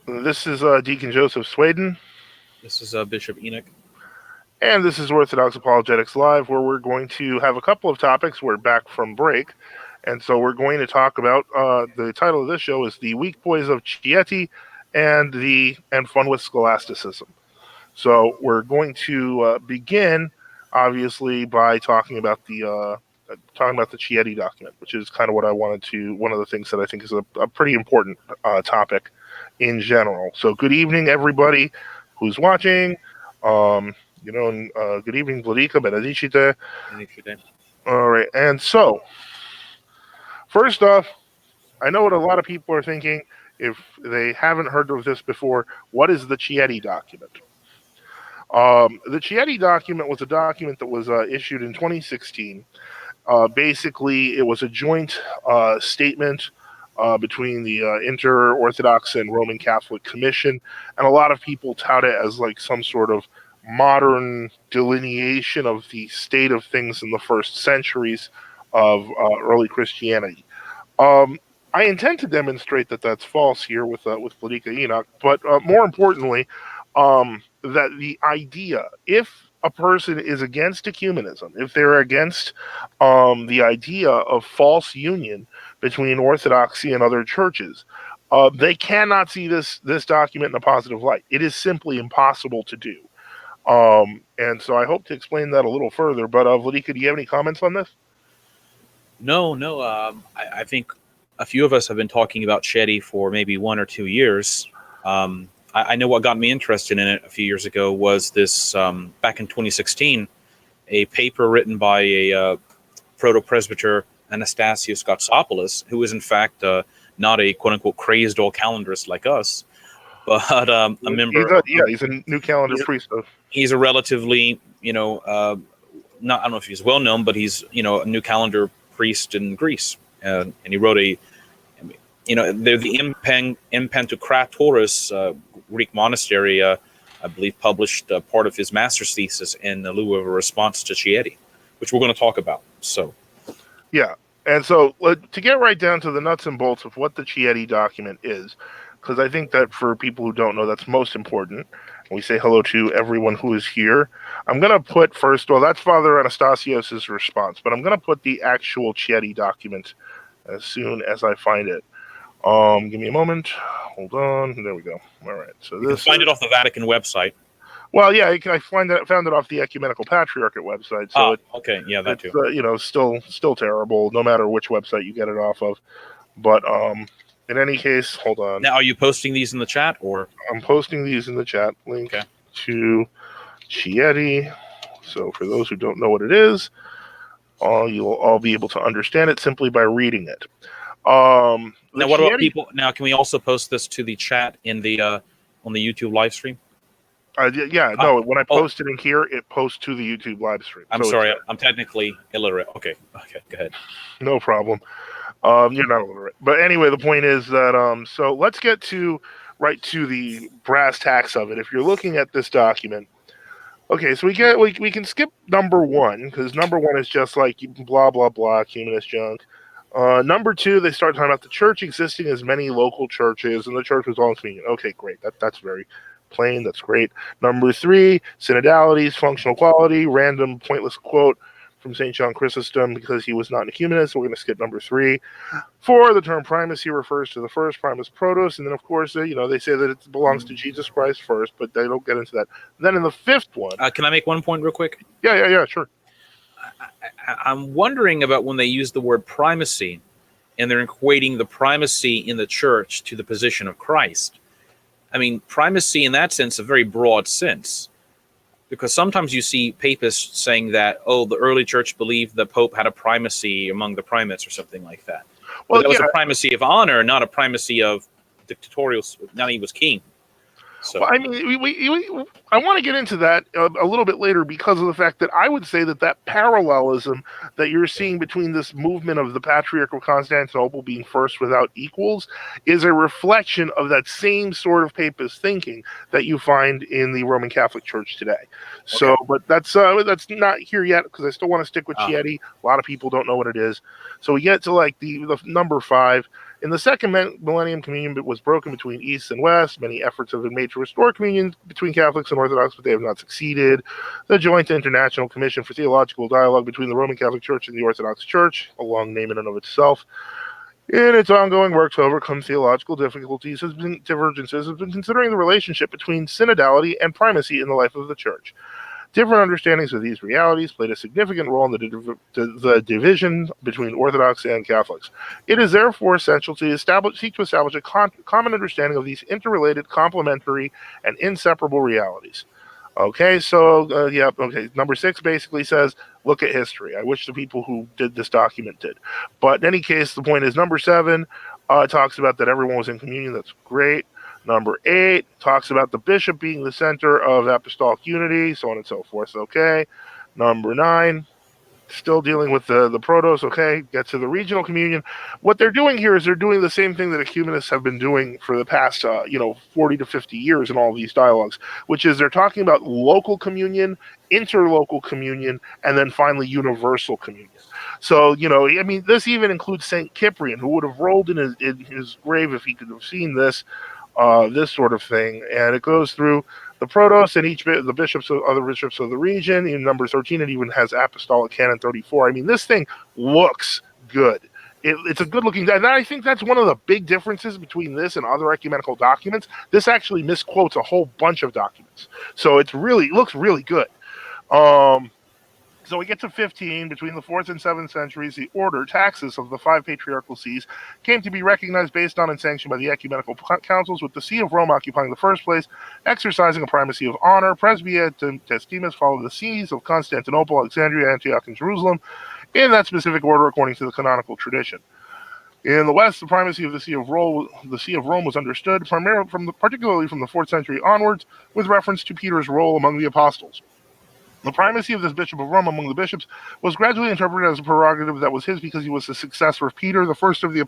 This is Deacon Joseph Swaden, This is Bishop Enoch. and this is Orthodox Apologetics Live, where we're going to have a couple of topics. We're back from break, and so we're going to talk about the title of this show is The Weak Boys of Chieti and Fun with Scholasticism. So we're going to begin, obviously, by talking about the Chieti document, which is kind of what I wanted to. One of the things that I think is a pretty important topic in general. So good evening, everybody who's watching. Um, and good evening, Vladika, Benedicite. All right, and so first off, I know what a lot of people are thinking. If they haven't heard of this before, what is the Chieti document? The Chieti document was a document that was issued in 2016. Basically, it was a joint statement between the Inter-Orthodox and Roman Catholic Commission, and a lot of people tout it as like some sort of modern delineation of the state of things in the first centuries of early Christianity. Um, I intend to demonstrate that that's false here with Vladika Enoch, but more importantly, that the idea, if a person is against ecumenism, if they're against the idea of false union between Orthodoxy and other churches, they cannot see this document in a positive light. It is simply impossible to do. And so I hope to explain that a little further. But Vladika, do you have any comments on this? No. I think a few of us have been talking about Chieti for maybe 1 or 2 years. I know what got me interested in it a few years ago was this, back in 2016, a paper written by a proto-presbyter Anastasios Gatsopoulos, who is in fact not a quote-unquote crazed old calendarist like us, but a member. He's a new calendar priest. He's a relatively, not, I don't know if he's well known, but he's a new calendar priest in Greece, and he wrote they're the Impantokratoris Greek monastery. I believe published part of his master's thesis in lieu of a response to Chieti, which we're going to talk about. So, yeah, and so to get right down to the nuts and bolts of what the Chieti document is, because I think that for people who don't know, that's most important. We say hello to everyone who is here. I'm going to put first, well, that's Father Anastasios' response, but I'm going to put the actual Chieti document as soon as I find it. Give me a moment. Hold on. There we go. All right. So you can find it off the Vatican website. Well, yeah, I found it off the Ecumenical Patriarchate website. So okay, yeah, that too. Still terrible, no matter which website you get it off of. But in any case, hold on. Now, are you posting these in the chat, or I'm posting these in the chat? Link to Chieti. So for those who don't know what it is, you'll all be able to understand it simply by reading it. Now, what about people? Now, can we also post this to the chat in the on the YouTube live stream? No. When I post it in here, it posts to the YouTube live stream. I'm sorry, I'm technically illiterate. Okay, go ahead. No problem. You're not illiterate, but anyway, the point is that so let's get right to the brass tacks of it. If you're looking at this document, okay, so we can skip number one because number one is just like blah blah blah humanist junk. Number two, they start talking about the church existing as many local churches, and the church was all in communion. Okay, great. That's very plain. That's great. Number three, synodalities, functional quality, random pointless quote from St. John Chrysostom because he was not an ecumenist. We're going to skip number 3. 4, the term primacy refers to the first primus protos, and then of course they say that it belongs to Jesus Christ first, but they don't get into that. Then in the 5th one, can I make one point real quick? Yeah, sure. I'm wondering about when they use the word primacy, and they're equating the primacy in the church to the position of Christ. I mean, primacy in that sense, a very broad sense. Because sometimes you see papists saying that, the early church believed the Pope had a primacy among the primates or something like that. Well, that was a primacy of honor, not a primacy of dictatorial. Now he was king. So, well, I mean, I want to get into that a little bit later because of the fact that I would say that parallelism that you're seeing between this movement of the Patriarch of Constantinople being first without equals is a reflection of that same sort of papist thinking that you find in the Roman Catholic Church today. Okay. So, but that's not here yet because I still want to stick with Chieti. A lot of people don't know what it is. So we get to like the number 5. In the second millennium, communion was broken between East and West. Many efforts have been made to restore communion between Catholics and Orthodox, but they have not succeeded. The Joint International Commission for Theological Dialogue between the Roman Catholic Church and the Orthodox Church, a long name in and of itself, in its ongoing work to overcome theological divergences, has been considering the relationship between synodality and primacy in the life of the Church. Different understandings of these realities played a significant role in the division between Orthodox and Catholics. It is therefore essential to seek to establish a common understanding of these interrelated, complementary, and inseparable realities. Okay, so, number 6 basically says, look at history. I wish the people who did this document did. But in any case, the point is, number 7 talks about that everyone was in communion. That's great. Number 8 talks about the bishop being the center of apostolic unity, so on and so forth. Okay. Number 9, still dealing with the protos. Okay. Get to the regional communion. What they're doing here is they're doing the same thing that ecumenists have been doing for the past, 40 to 50 years in all these dialogues, which is they're talking about local communion, interlocal communion, and then finally universal communion. So, this even includes St. Cyprian, who would have rolled in his grave if he could have seen this sort of thing. And it goes through the protos and the bishops of other bishops of the region. In number 13, it even has apostolic canon 34. This thing looks good. It's a good looking, and I think that's one of the big differences between this and other ecumenical documents. This actually misquotes a whole bunch of documents, so it looks really good. So we get to 15. Between the 4th and 7th centuries, the order, taxis of the 5 patriarchal sees, came to be recognized, based on, and sanctioned by the ecumenical councils, with the See of Rome occupying the first place, exercising a primacy of honor. Presbyte Testimus followed the sees of Constantinople, Alexandria, Antioch, and Jerusalem, in that specific order according to the canonical tradition. In the West, the primacy of the See of Rome was understood particularly from the 4th century onwards, with reference to Peter's role among the apostles. The primacy of this Bishop of Rome among the bishops was gradually interpreted as a prerogative that was his because he was the successor of Peter, the first of the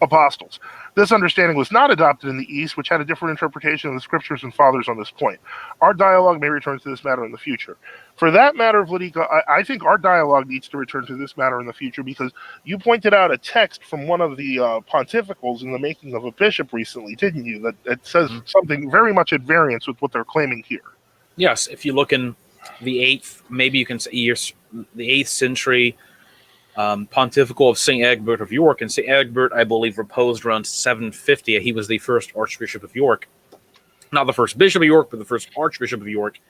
apostles. This understanding was not adopted in the East, which had a different interpretation of the scriptures and fathers on this point. Our dialogue may return to this matter in the future. For that matter, Vladika, I think our dialogue needs to return to this matter in the future, because you pointed out a text from one of the pontificals in the making of a bishop recently, didn't you? That says something very much at variance with what they're claiming here. Yes, if you look in the 8th, maybe you can say the 8th century pontifical of St. Egbert of York. And St. Egbert, I believe, reposed around 750. He was the first Archbishop of York. Not the first Bishop of York, but the first Archbishop of York.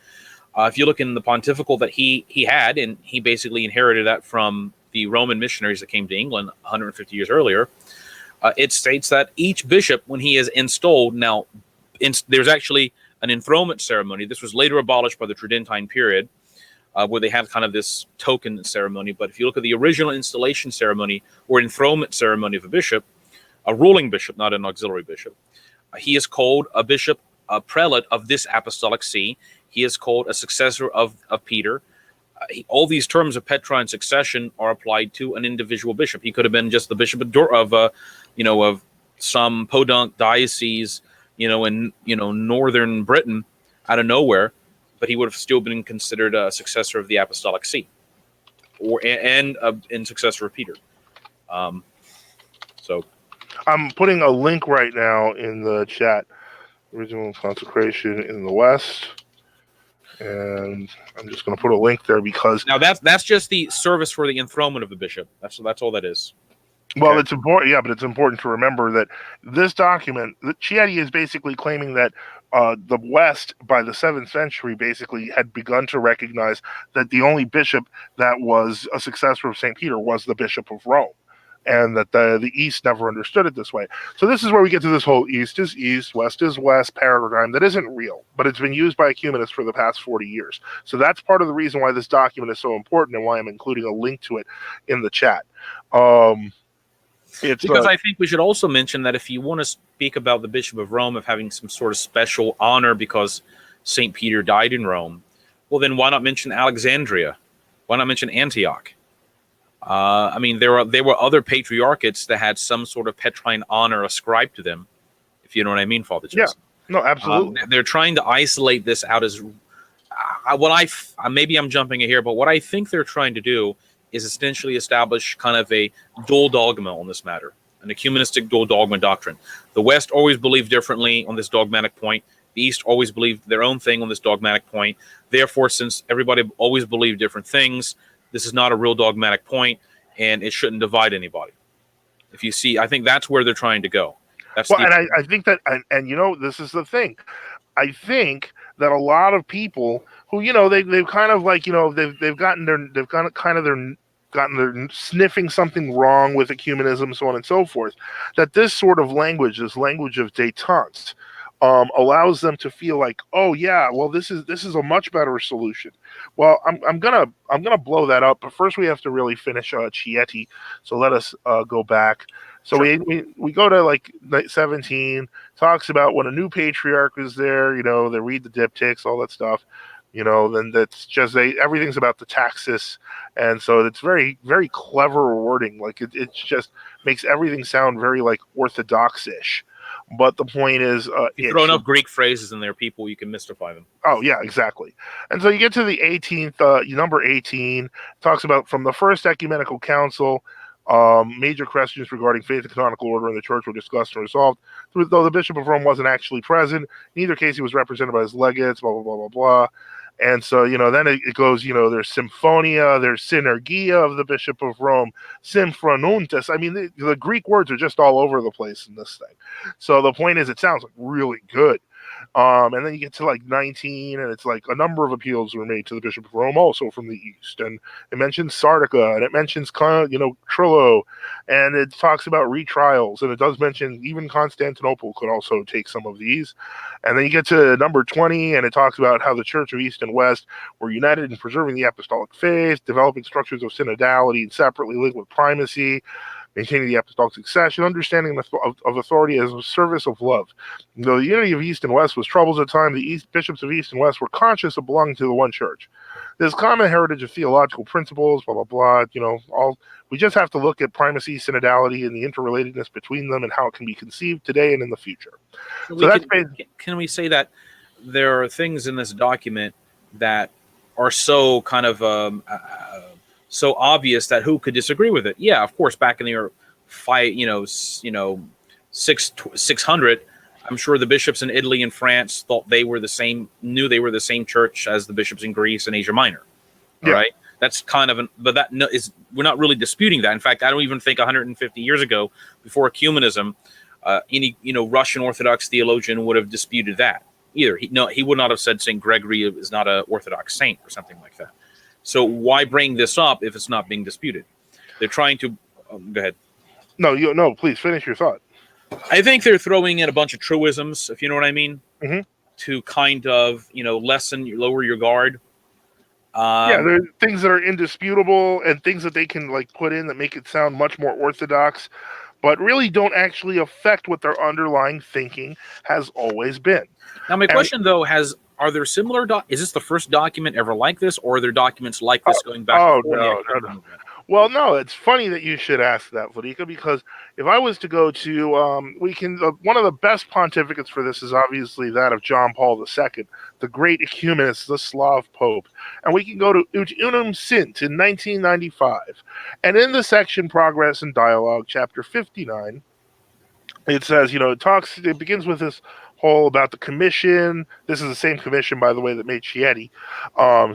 If you look in the pontifical that he had, and he basically inherited that from the Roman missionaries that came to England 150 years earlier, it states that each bishop, when he is installed, there's actually an enthronement ceremony. This was later abolished by the Tridentine period, where they have kind of this token ceremony. But if you look at the original installation ceremony or enthronement ceremony of a bishop, a ruling bishop, not an auxiliary bishop, he is called a bishop, a prelate of this apostolic see. He is called a successor of Peter. All these terms of Petrine succession are applied to an individual bishop. He could have been just the bishop of some podunk diocese, in northern Britain, out of nowhere, but he would have still been considered a successor of the apostolic see, and successor of Peter. So, I'm putting a link right now in the chat. Original consecration in the West, and I'm just going to put a link there because now that's just the service for the enthronement of the bishop. That's all that is. Well, okay. It's important, but it's important to remember that this document, that Chieti is basically claiming that the West, by the 7th century, basically had begun to recognize that the only bishop that was a successor of St. Peter was the Bishop of Rome, and that the East never understood it this way. So this is where we get to this whole East is East, West is West paradigm that isn't real, but it's been used by ecumenists for the past 40 years. So that's part of the reason why this document is so important and why I'm including a link to it in the chat. Because I think we should also mention that if you want to speak about the Bishop of Rome of having some sort of special honor because St. Peter died in Rome, well, then why not mention Alexandria? Why not mention Antioch? There were other patriarchates that had some sort of Petrine honor ascribed to them, if you know what I mean, Father Jason. Yeah, no, absolutely. They're trying to isolate this out as maybe I'm jumping in here, but what I think they're trying to do is essentially establish kind of a dual dogma on this matter. an ecumenistic dual dogma doctrine. The West always believed differently on this dogmatic point. The East always believed their own thing on this dogmatic point. Therefore, since everybody always believed different things, this is not a real dogmatic point, and it shouldn't divide anybody. If you see, I think that's where they're trying to go. That's Well, the and I think that, and this is the thing. I think that a lot of people who, they've kind of like, they've gotten their sniffing something wrong with ecumenism, so on and so forth, that this sort of language, this language of détente, allows them to feel like, oh yeah, well this is a much better solution. Well, I'm gonna blow that up, but first we have to really finish Chieti. So let us go back. So Sure. we go to like 17, talks about when a new patriarch is there. They read the diptychs, all that stuff. Then that's just everything's about the taxis, and so it's very, very clever wording. Like it just makes everything sound very like orthodox-ish. But the point is, If you throw enough Greek phrases in there, you can mystify them. oh yeah, exactly. And so you get to the 18th, number 18 talks about from the first ecumenical council. Major questions regarding faith and canonical order in the church were discussed and resolved. Though the Bishop of Rome wasn't actually present, in either case he was represented by his legates. Blah blah blah blah blah. And so, then it goes, there's symphonia, there's synergia of the Bishop of Rome, symphronuntas. I mean, the Greek words are just all over the place in this thing. So the point is, it sounds like really good. And then you get to like 19, and it's like a number of appeals were made to the Bishop of Rome, also from the East. And it mentions Sardica, and it mentions, Trillo, and it talks about retrials, and it does mention even Constantinople could also take some of these. And then you get to number 20, and it talks about how the Church of East and West were united in preserving the apostolic faith, developing structures of synodality and separately linked with primacy, maintaining the apostolic succession, understanding of authority as a service of love. Though the unity of East and West was troubled at the time, the bishops of East and West were conscious of belonging to the one church. There's common heritage of theological principles, blah, blah, blah. We just have to look at primacy, synodality, and the interrelatedness between them and how it can be conceived today and in the future. Can we say that there are things in this document that are so kind of so obvious that who could disagree with it? Yeah, of course. Back in the year 600, I'm sure the bishops in Italy and France thought they were the same, knew they were the same church as the bishops in Greece and Asia Minor. All right, that's kind of we're not really disputing that. In fact, I don't even think 150 years ago, before ecumenism, any Russian Orthodox theologian would have disputed that either. He would not have said Saint Gregory is not an Orthodox saint or something like that. So why bring this up if it's not being disputed? They're trying to go ahead. No, please finish your thought. I think they're throwing in a bunch of truisms, if you know what I mean, to kind of lower your guard. There are things that are indisputable and things that they can like put in that make it sound much more orthodox, but really don't actually affect what their underlying thinking has always been. Now, my question though are there similar? Is this the first document ever like this, or are there documents like this going back? No. Well, no, it's funny that you should ask that, Vladika, because if I was to go to, one of the best pontificates for this is obviously that of John Paul II, the great ecumenist, the Slav Pope. And we can go to Ut Unum Sint in 1995. And in the section Progress and Dialogue, chapter 59, it says, it begins with this whole about the commission. This is the same commission, by the way, that made Chietti,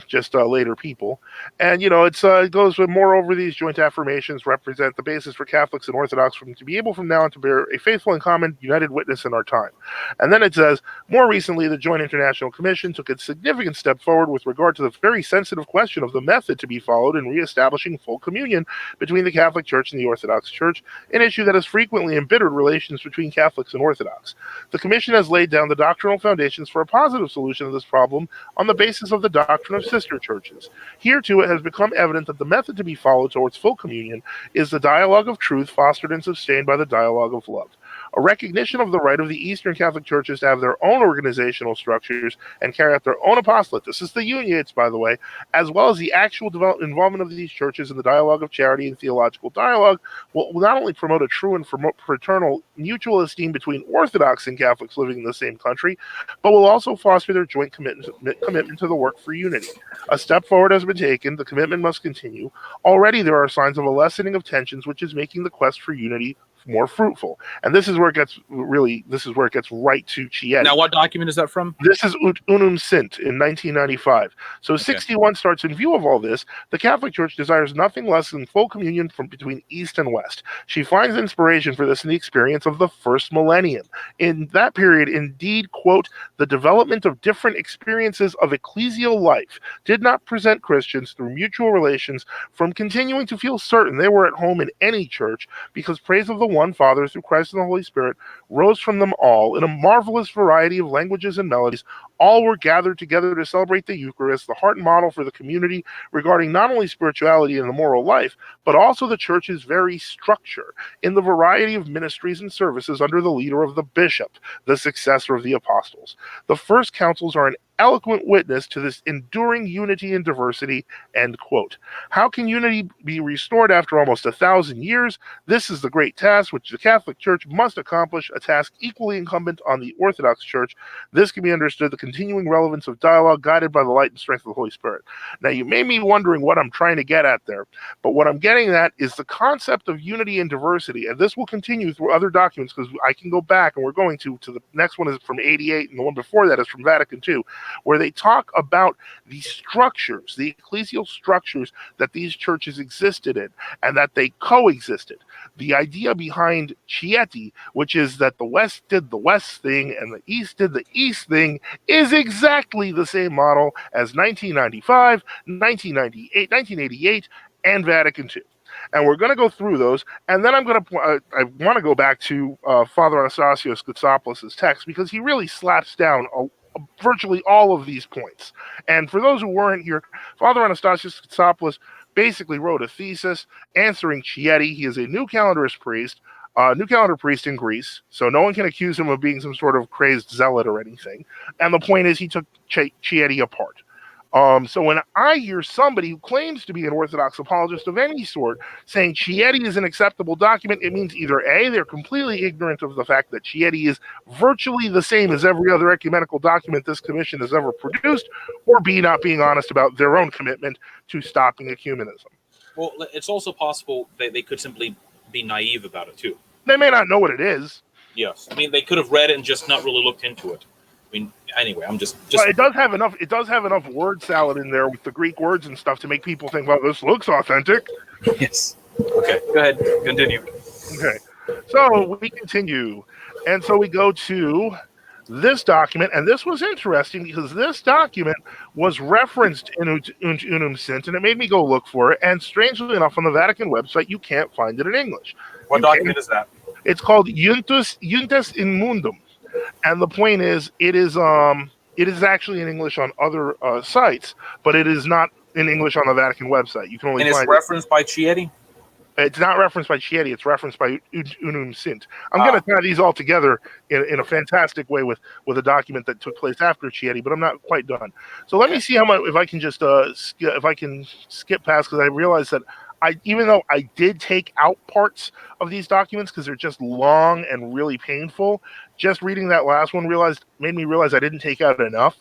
just later people. And, it goes with, moreover, these joint affirmations represent the basis for Catholics and Orthodox to be able from now on to bear a faithful and common united witness in our time. And then it says, more recently, the Joint International Commission took a significant step forward with regard to the very sensitive question of the method to be followed in reestablishing full communion between the Catholic Church and the Orthodox Church, an issue that has frequently embittered relations between Catholics and Orthodox. The Commission has laid down the doctrinal foundations for a positive solution of this problem on the basis of the doctrine of sister churches. Here, too, it has become evident that the method to be followed towards full communion is the dialogue of truth fostered and sustained by the dialogue of love. A recognition of the right of the Eastern Catholic Churches to have their own organizational structures and carry out their own apostolate. This is the uniates, by the way, as well as the actual involvement of these churches in the dialogue of charity and theological dialogue will not only promote a true and fraternal mutual esteem between Orthodox and Catholics living in the same country, but will also foster their joint commitment to the work for unity. A step forward has been taken. The commitment must continue. Already there are signs of a lessening of tensions, which is making the quest for unity more fruitful. And this is where it gets right to Chieti. Now, what document is that from? This is Unum Sint in 1995. So 61 starts. In view of all this, the Catholic Church desires nothing less than full communion from between East and West. She finds inspiration for this in the experience of the first millennium. In that period, indeed, quote, the development of different experiences of ecclesial life did not present Christians through mutual relations from continuing to feel certain they were at home in any church, because praise of the one Father through Christ and the Holy Spirit rose from them all in a marvelous variety of languages and melodies. All were gathered together to celebrate the Eucharist, the heart and model for the community regarding not only spirituality and the moral life, but also the church's very structure in the variety of ministries and services under the leader of the bishop, the successor of the apostles. The first councils are an eloquent witness to this enduring unity and diversity, end quote. How can unity be restored after almost 1,000 years? This is the great task which the Catholic Church must accomplish, a task equally incumbent on the Orthodox Church. This can be understood the continuing relevance of dialogue guided by the light and strength of the Holy Spirit. Now, you may be wondering what I'm trying to get at there, but what I'm getting at is the concept of unity and diversity, and this will continue through other documents, because I can go back, and we're going to the next one is from 88, and the one before that is from Vatican II, where they talk about the structures, the ecclesial structures that these churches existed in, and that they coexisted. The idea behind Chieti, which is that the West did the West thing and the East did the East thing, is exactly the same model as 1995, 1998, 1988, and Vatican II. And we're going to go through those, and then I want to go back to Father Anastasios Katsopoulos' text, because he really slaps down virtually all of these points. And for those who weren't here, Father Anastasios Katsopoulos basically wrote a thesis answering Chieti. He is a New Calendarist priest, New Calendar priest in Greece, so no one can accuse him of being some sort of crazed zealot or anything. And the point is, he took Chieti apart. So when I hear somebody who claims to be an Orthodox apologist of any sort saying Chieti is an acceptable document, it means either A, they're completely ignorant of the fact that Chieti is virtually the same as every other ecumenical document this commission has ever produced, or B, not being honest about their own commitment to stopping ecumenism. Well, it's also possible that they could simply be naive about it, too. They may not know what it is. Yes. I mean, they could have read it and just not really looked into it. I mean, anyway, I'm just. But it does have enough. It does have enough word salad in there with the Greek words and stuff to make people think, "Well, this looks authentic." Yes. Okay. Go ahead. Continue. Okay. So we continue, and so we go to this document, and this was interesting because this document was referenced in Unum Sint, and it made me go look for it. And strangely enough, on the Vatican website, you can't find it in English. What document is that? It's called Juntus in Mundum. And the point is, it is actually in English on other sites, but it is not in English on the Vatican website. You can only find it's referenced by Chieti? It's not referenced by Chieti. It's referenced by Unum Sint. I'm going to tie these all together in a fantastic way with a document that took place after Chieti, but I'm not quite done. So let me see if I can just skip past, because I realized that even though I did take out parts of these documents because they're just long and really painful, just reading that last one made me realize I didn't take out enough.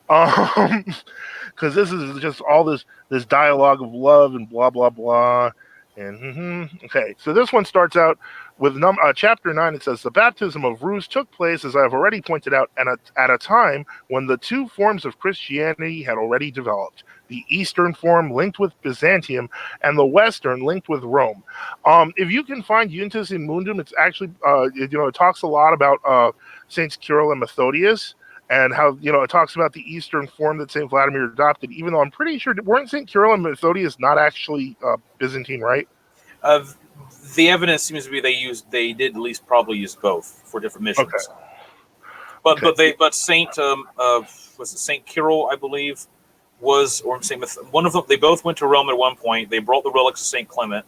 Because this is just all this dialogue of love and blah blah blah. And okay, so this one starts out with chapter 9. It says, the baptism of Rus took place, as I have already pointed out, and at a time when the two forms of Christianity had already developed. The Eastern form linked with Byzantium, and the Western linked with Rome. If you can find Juntus in Mundum, it's actually, it talks a lot about Saints Kirill and Methodius, and how, it talks about the Eastern form that St. Vladimir adopted, even though I'm pretty sure, weren't St. Kirill and Methodius not actually Byzantine, right? The evidence seems to be they did at least probably use both for different missions. Okay. But Saint was it Saint Kirill, I believe, or one of them. They both went to Rome at one point. They brought the relics of Saint Clement.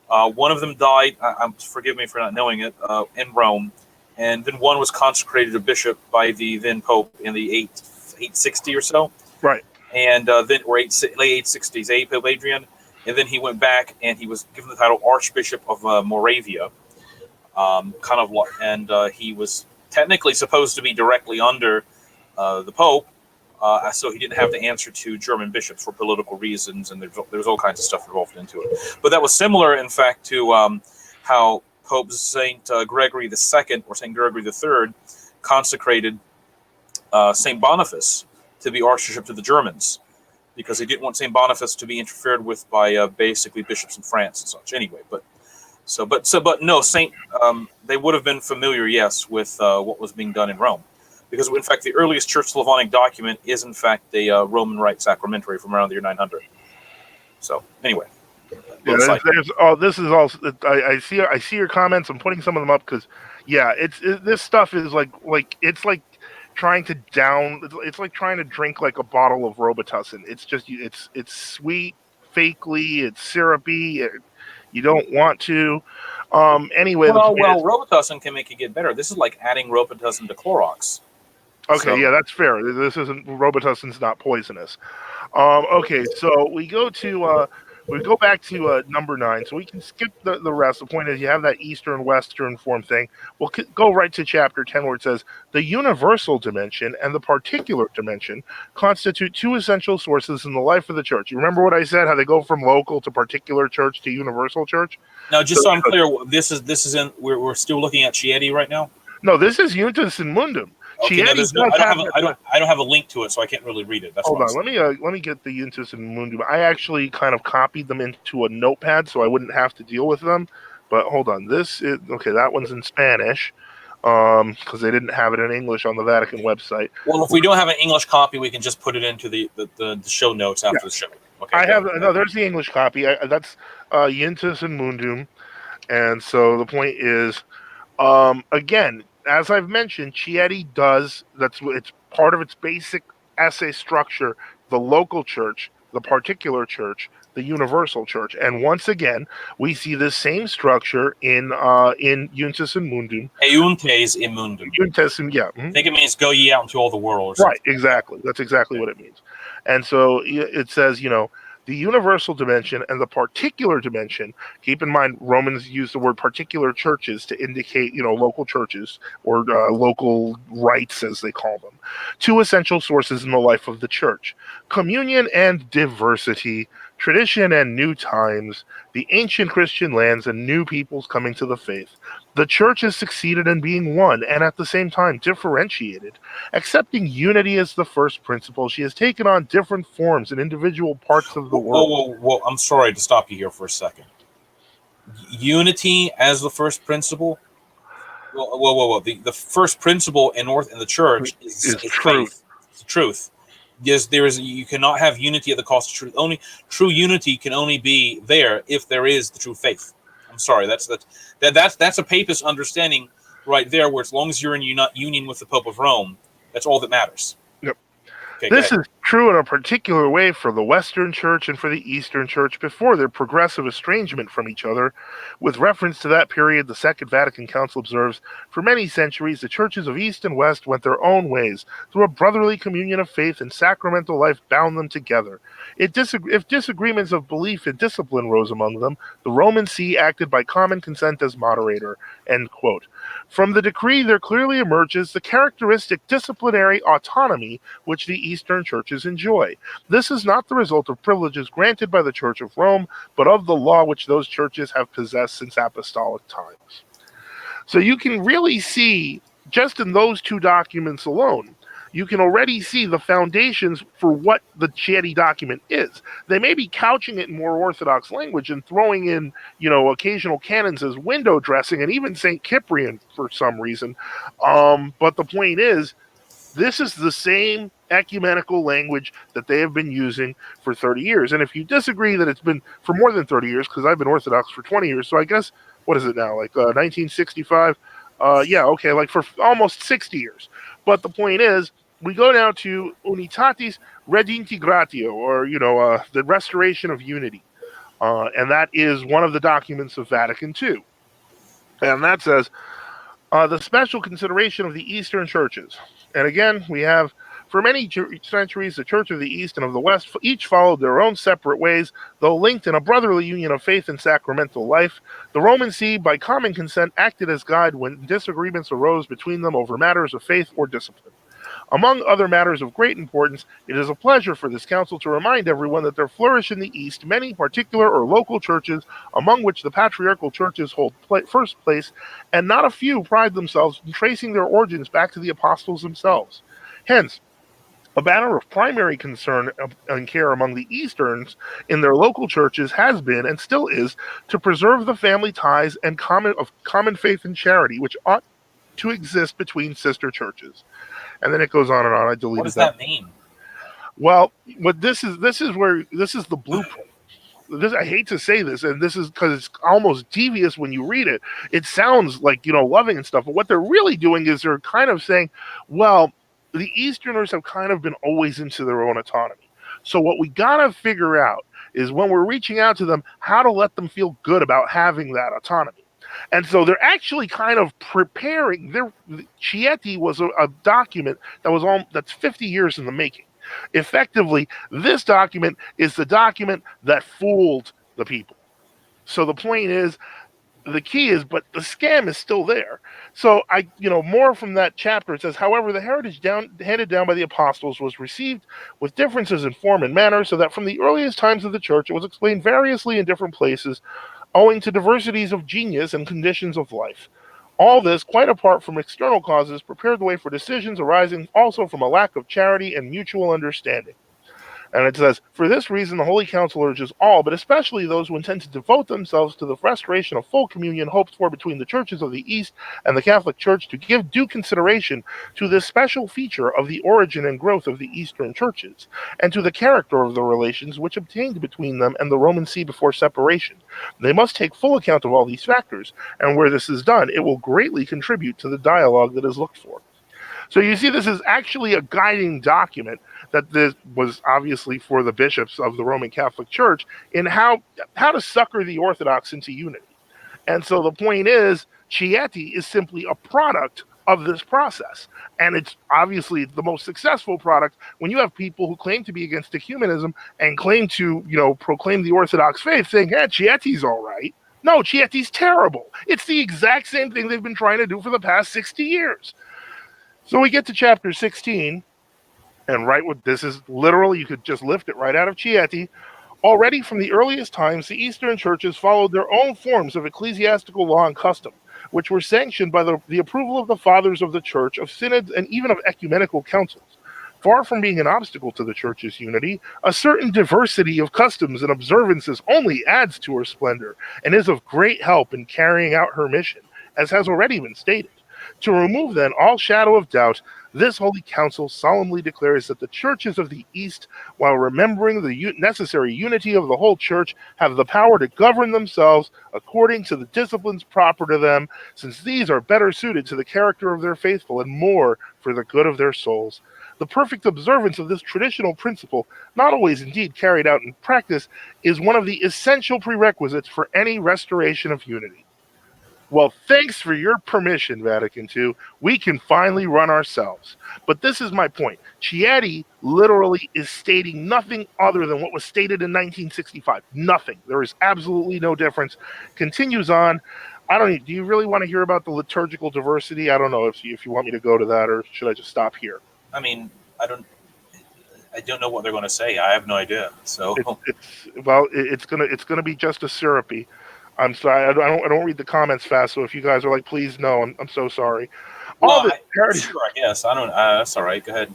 One of them died. Forgive me for not knowing it. In Rome, and then one was consecrated a bishop by the then Pope in the 860 or so. Right. And then late 860s, Pope Adrian. And then he went back and he was given the title Archbishop of Moravia, he was technically supposed to be directly under the Pope, so he didn't have to answer to German bishops for political reasons, and there's all kinds of stuff involved into it. But that was similar, in fact, to how Pope Saint Gregory II or Saint Gregory III consecrated Saint Boniface to be Archbishop to the Germans, because he didn't want Saint Boniface to be interfered with by basically bishops in France and such. Anyway, but no, Saint. They would have been familiar, yes, with what was being done in Rome, because in fact the earliest Church Slavonic document is in fact a Roman Rite sacramentary from around the year 900. So anyway, Yeah, this is all. I see your comments. I'm putting some of them up because, yeah, this stuff is it's like trying to down. It's like trying to drink like a bottle of Robitussin. It's just it's sweet, fakely. It's syrupy. You don't want to. Anyway, well, Robitussin can make it get better. This is like adding Robitussin to Clorox. Okay, So, yeah, that's fair. This isn't Robitussin's not poisonous. Okay, so we go back to number 9, so we can skip the rest. The point is, you have that Eastern Western form thing. We'll go right to chapter 10, where it says the universal dimension and the particular dimension constitute two essential sources in the life of the church. You remember what I said? How they go from local to particular church to universal church? now, just so I'm clear, this is in. We're still looking at Chieti right now. No, this is Unitas in Mundum. Okay, I don't have a link to it, so I can't really read it. That's Hold on, let me get the Unitas and Mundum. I actually kind of copied them into a notepad so I wouldn't have to deal with them. But hold on, that one's in Spanish because they didn't have it in English on the Vatican website. Well, if we don't have an English copy, we can just put it into the show notes after the show. Okay, there's the English copy. That's Unitas and Mundum, and so the point is, again, as I've mentioned, Chieti it's part of its basic essay structure, the local church, the particular church, the universal church. And once again, we see this same structure in Unitas in Mundum. Euntes in Mundum. Euntes, yeah. I think it means go ye out into all the world. Right, exactly. That's exactly what it means. And so it says, the universal dimension and the particular dimension. Keep in mind, Romans use the word particular churches to indicate, local churches or local rites, as they call them. Two essential sources in the life of the church: communion and diversity, tradition and new times, the ancient Christian lands and new peoples coming to the faith. The church has succeeded in being one and at the same time differentiated. Accepting unity as the first principle, she has taken on different forms in individual parts of the world. Whoa, I'm sorry to stop you here for a second. Unity as the first principle? Whoa. The first principle in the church is truth. Faith. It's truth. Yes, you cannot have unity at the cost of truth. Only true unity can only be there if there is the true faith. I'm sorry, that's a papist understanding right there, where as long as you're in union with the Pope of Rome, that's all that matters. Yep. Okay, this is true in a particular way for the Western Church and for the Eastern Church before their progressive estrangement from each other. With reference to that period, the Second Vatican Council observes, for many centuries, the churches of East and West went their own ways, through a brotherly communion of faith and sacramental life bound them together. If disagreements of belief and discipline rose among them, the Roman See acted by common consent as moderator. End quote. From the decree, there clearly emerges the characteristic disciplinary autonomy which the Eastern churches enjoy. This is not the result of privileges granted by the Church of Rome, but of the law which those churches have possessed since apostolic times. So you can really see, just in those two documents alone, you can already see the foundations for what the Chieti document is. They may be couching it in more orthodox language and throwing in, occasional canons as window dressing, and even St. Cyprian for some reason. But the point is, this is the same ecumenical language that they have been using for 30 years. And if you disagree that it's been for more than 30 years, because I've been Orthodox for 20 years, so I guess, what is it now, 1965? Like for almost 60 years. But the point is, we go now to Unitatis Redintegratio, or, the restoration of unity. And that is one of the documents of Vatican II. And that says, the special consideration of the Eastern churches. And again, we have, for many centuries, the Church of the East and of the West each followed their own separate ways, though linked in a brotherly union of faith and sacramental life. The Roman See, by common consent, acted as guide when disagreements arose between them over matters of faith or discipline. Among other matters of great importance, it is a pleasure for this council to remind everyone that there flourish in the East many particular or local churches, among which the patriarchal churches hold first place, and not a few pride themselves in tracing their origins back to the apostles themselves. Hence, a matter of primary concern and care among the Easterns in their local churches has been and still is to preserve the family ties and common faith and charity which ought to exist between sister churches. And then it goes on and on. I What deleted does that. that mean? Well, what this is the blueprint. I hate to say this, and this is because it's almost devious when you read it. It sounds like loving and stuff, but what they're really doing is they're kind of saying, well, the Easterners have kind of been always into their own autonomy. So what we gotta figure out is when we're reaching out to them, how to let them feel good about having that autonomy. And so they're actually kind of preparing. Their Chieti was a document that's 50 years in the making. Effectively, this document is the document that fooled the people. So the point is, the key is, but the scam is still there. So more from that chapter. It says, however, the heritage handed down by the apostles was received with differences in form and manner, so that from the earliest times of the church it was explained variously in different places, owing to diversities of genius and conditions of life. All this, quite apart from external causes, prepared the way for decisions arising also from a lack of charity and mutual understanding. And it says, for this reason, the Holy Council urges all, but especially those who intend to devote themselves to the restoration of full communion hoped for between the churches of the East and the Catholic Church, to give due consideration to this special feature of the origin and growth of the Eastern churches, and to the character of the relations which obtained between them and the Roman See before separation. They must take full account of all these factors, and where this is done, it will greatly contribute to the dialogue that is looked for. So you see, this is actually a guiding document that this was obviously for the bishops of the Roman Catholic Church in how to sucker the Orthodox into unity. And so the point is, Chieti is simply a product of this process. And it's obviously the most successful product when you have people who claim to be against ecumenism and claim to, proclaim the Orthodox faith, saying, hey, Chieti's all right. No, Chieti's terrible. It's the exact same thing they've been trying to do for the past 60 years. So we get to chapter 16, and right with this is literally, you could just lift it right out of Chieti. Already from the earliest times, the Eastern churches followed their own forms of ecclesiastical law and custom, which were sanctioned by the approval of the fathers of the church, of synods, and even of ecumenical councils. Far from being an obstacle to the church's unity, a certain diversity of customs and observances only adds to her splendor, and is of great help in carrying out her mission, as has already been stated. To remove, then, all shadow of doubt, this Holy Council solemnly declares that the churches of the East, while remembering the necessary unity of the whole church, have the power to govern themselves according to the disciplines proper to them, since these are better suited to the character of their faithful and more for the good of their souls. The perfect observance of this traditional principle, not always indeed carried out in practice, is one of the essential prerequisites for any restoration of unity. Well, thanks for your permission, Vatican II. We can finally run ourselves. But this is my point. Chieti literally is stating nothing other than what was stated in 1965. Nothing. There is absolutely no difference. Continues on. Do you really want to hear about the liturgical diversity? I don't know if you want me to go to that, or should I just stop here? I mean, I don't know what they're going to say. I have no idea. So it's gonna be just as syrupy. I'm sorry. I don't read the comments fast. So if you guys are like, please no, I'm so sorry. Well, sure, I guess. I don't. That's all right. Go ahead.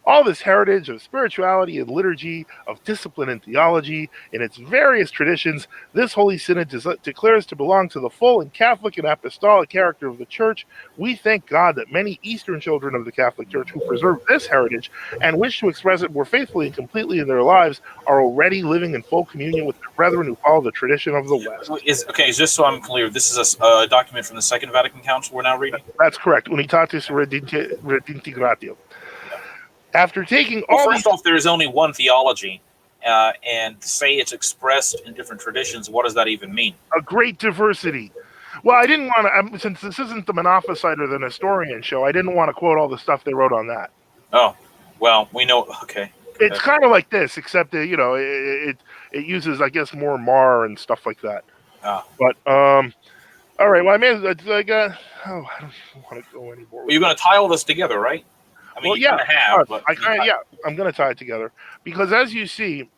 All this heritage of spirituality and liturgy, of discipline and theology, in its various traditions, this Holy Synod declares to belong to the full and Catholic and apostolic character of the Church. We thank God that many Eastern children of the Catholic Church who preserve this heritage and wish to express it more faithfully and completely in their lives are already living in full communion with their brethren who follow the tradition of the West. Just so I'm clear, this is a document from the Second Vatican Council we're now reading? That's correct. Unitatis Redintegratio. After taking all first off, there is only one theology, and to say it's expressed in different traditions, what does that even mean? A great diversity. Well, I didn't want to, since this isn't the Monophysite or the Nestorian show, I didn't want to quote all the stuff they wrote on that. Oh, well, we know. Okay. It's kind of like this, except that, it uses, I guess, more Mar and stuff like that. But all right. Well, I don't want to go anymore. Well, you're going to tie all this together, right? I mean, you kind of have, but I'm going to tie it together because, as you see,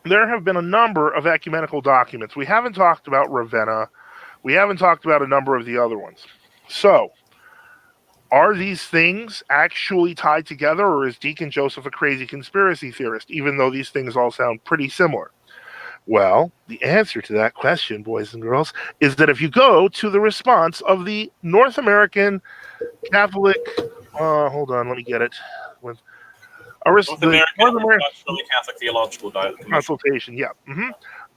there have been a number of ecumenical documents. We haven't talked about Ravenna. We haven't talked about a number of the other ones. So, are these things actually tied together, or is Deacon Joseph a crazy conspiracy theorist, even though these things all sound pretty similar? Well, the answer to that question, boys and girls, is that if you go to the response of the North American Catholic, hold on, let me get it. With North American North American Catholic Theological Commission. consultation, yeah.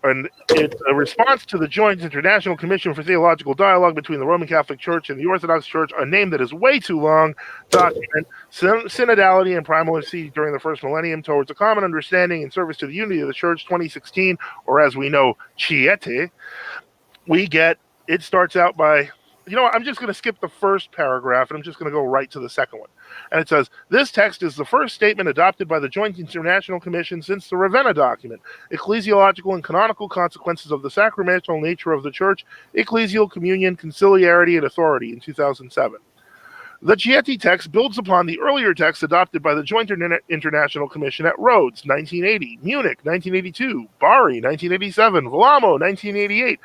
And it's a response to the Joint International Commission for Theological Dialogue between the Roman Catholic Church and the Orthodox Church, a name that is way too long, document synodality and primacy during the first millennium towards a common understanding and service to the unity of the Church, 2016, or as we know, Chieti. It starts out by, I'm just going to skip the first paragraph and I'm just going to go right to the second one. And it says, this text is the first statement adopted by the Joint International Commission since the Ravenna document, Ecclesiological and Canonical Consequences of the Sacramental Nature of the Church, Ecclesial Communion, Conciliarity, and Authority in 2007. The Chieti text builds upon the earlier text adopted by the Joint International Commission at Rhodes, 1980, Munich, 1982, Bari, 1987, Velamo, 1988,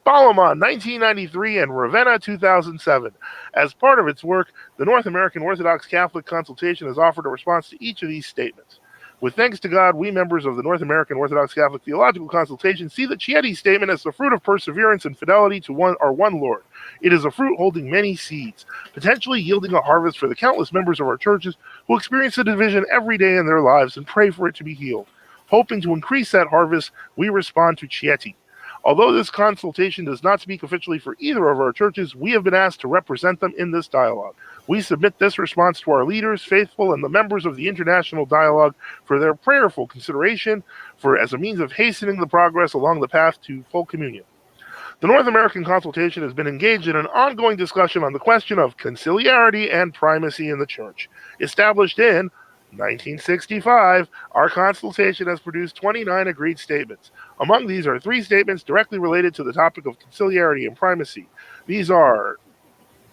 Palamon, 1993, and Ravenna, 2007. As part of its work, the North American Orthodox Catholic Consultation has offered a response to each of these statements. With thanks to God, we members of the North American Orthodox Catholic Theological Consultation see the Chieti statement as the fruit of perseverance and fidelity to our one Lord. It is a fruit holding many seeds, potentially yielding a harvest for the countless members of our churches who experience the division every day in their lives and pray for it to be healed. Hoping to increase that harvest, we respond to Chieti. Although this consultation does not speak officially for either of our churches, we have been asked to represent them in this dialogue. We submit this response to our leaders, faithful, and the members of the international dialogue for their prayerful consideration as a means of hastening the progress along the path to full communion. The North American consultation has been engaged in an ongoing discussion on the question of conciliarity and primacy in the Church. Established in 1965, our consultation has produced 29 agreed statements. Among these are 3 statements directly related to the topic of conciliarity and primacy. These are,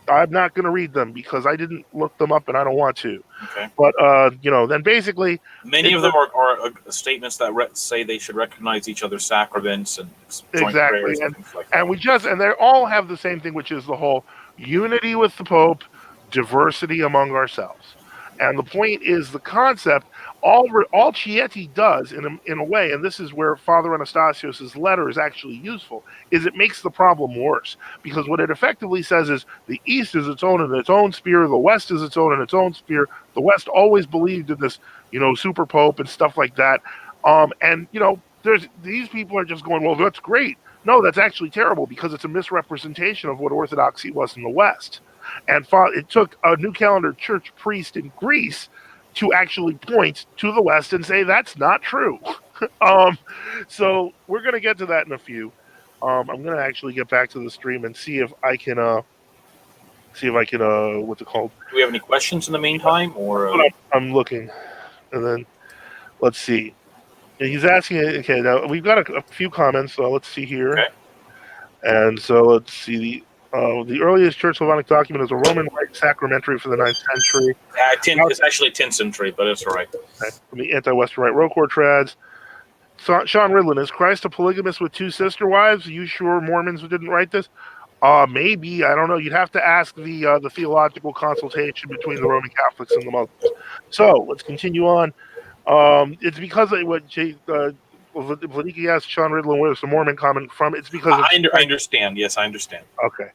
I'm not going to read them because I didn't look them up and I don't want to. Okay. But, then basically... Many of them are statements that say they should recognize each other's sacraments and joint prayers and things like that. And they all have the same thing, which is the whole unity with the Pope, diversity among ourselves. And the point is the concept, all Chieti does in a way, and this is where Father Anastasios' letter is actually useful, is it makes the problem worse. Because what it effectively says is the East is its own in its own sphere, the West is its own in its own sphere. The West always believed in this, super Pope and stuff like that. These people are just going, well, that's great. No, that's actually terrible because it's a misrepresentation of what Orthodoxy was in the West. And it took a New Calendar Church priest in Greece to actually point to the West and say that's not true. So we're going to get to that in a few. I'm going to actually get back to the stream and see if I can what's it called? Do we have any questions in the meantime, or I'm looking, and then let's see. He's asking. Okay, now we've got a few comments. So let's see here. Okay. And so let's see the earliest Church Slavonic document is a Roman Rite sacramentary for the 9th century. It's actually 10th century, but it's all right. Okay. From the anti-Western Rite Rocor trads. Sean Ridlin, is Christ a polygamist with 2 sister wives? Are you sure Mormons didn't write this? Maybe. I don't know. You'd have to ask the theological consultation between the Roman Catholics and the Muslims. So let's continue on. It's because of what Vladiki asked Sean Ridlin, where's the Mormon comment from? It's because I understand. Yes, I understand. Okay.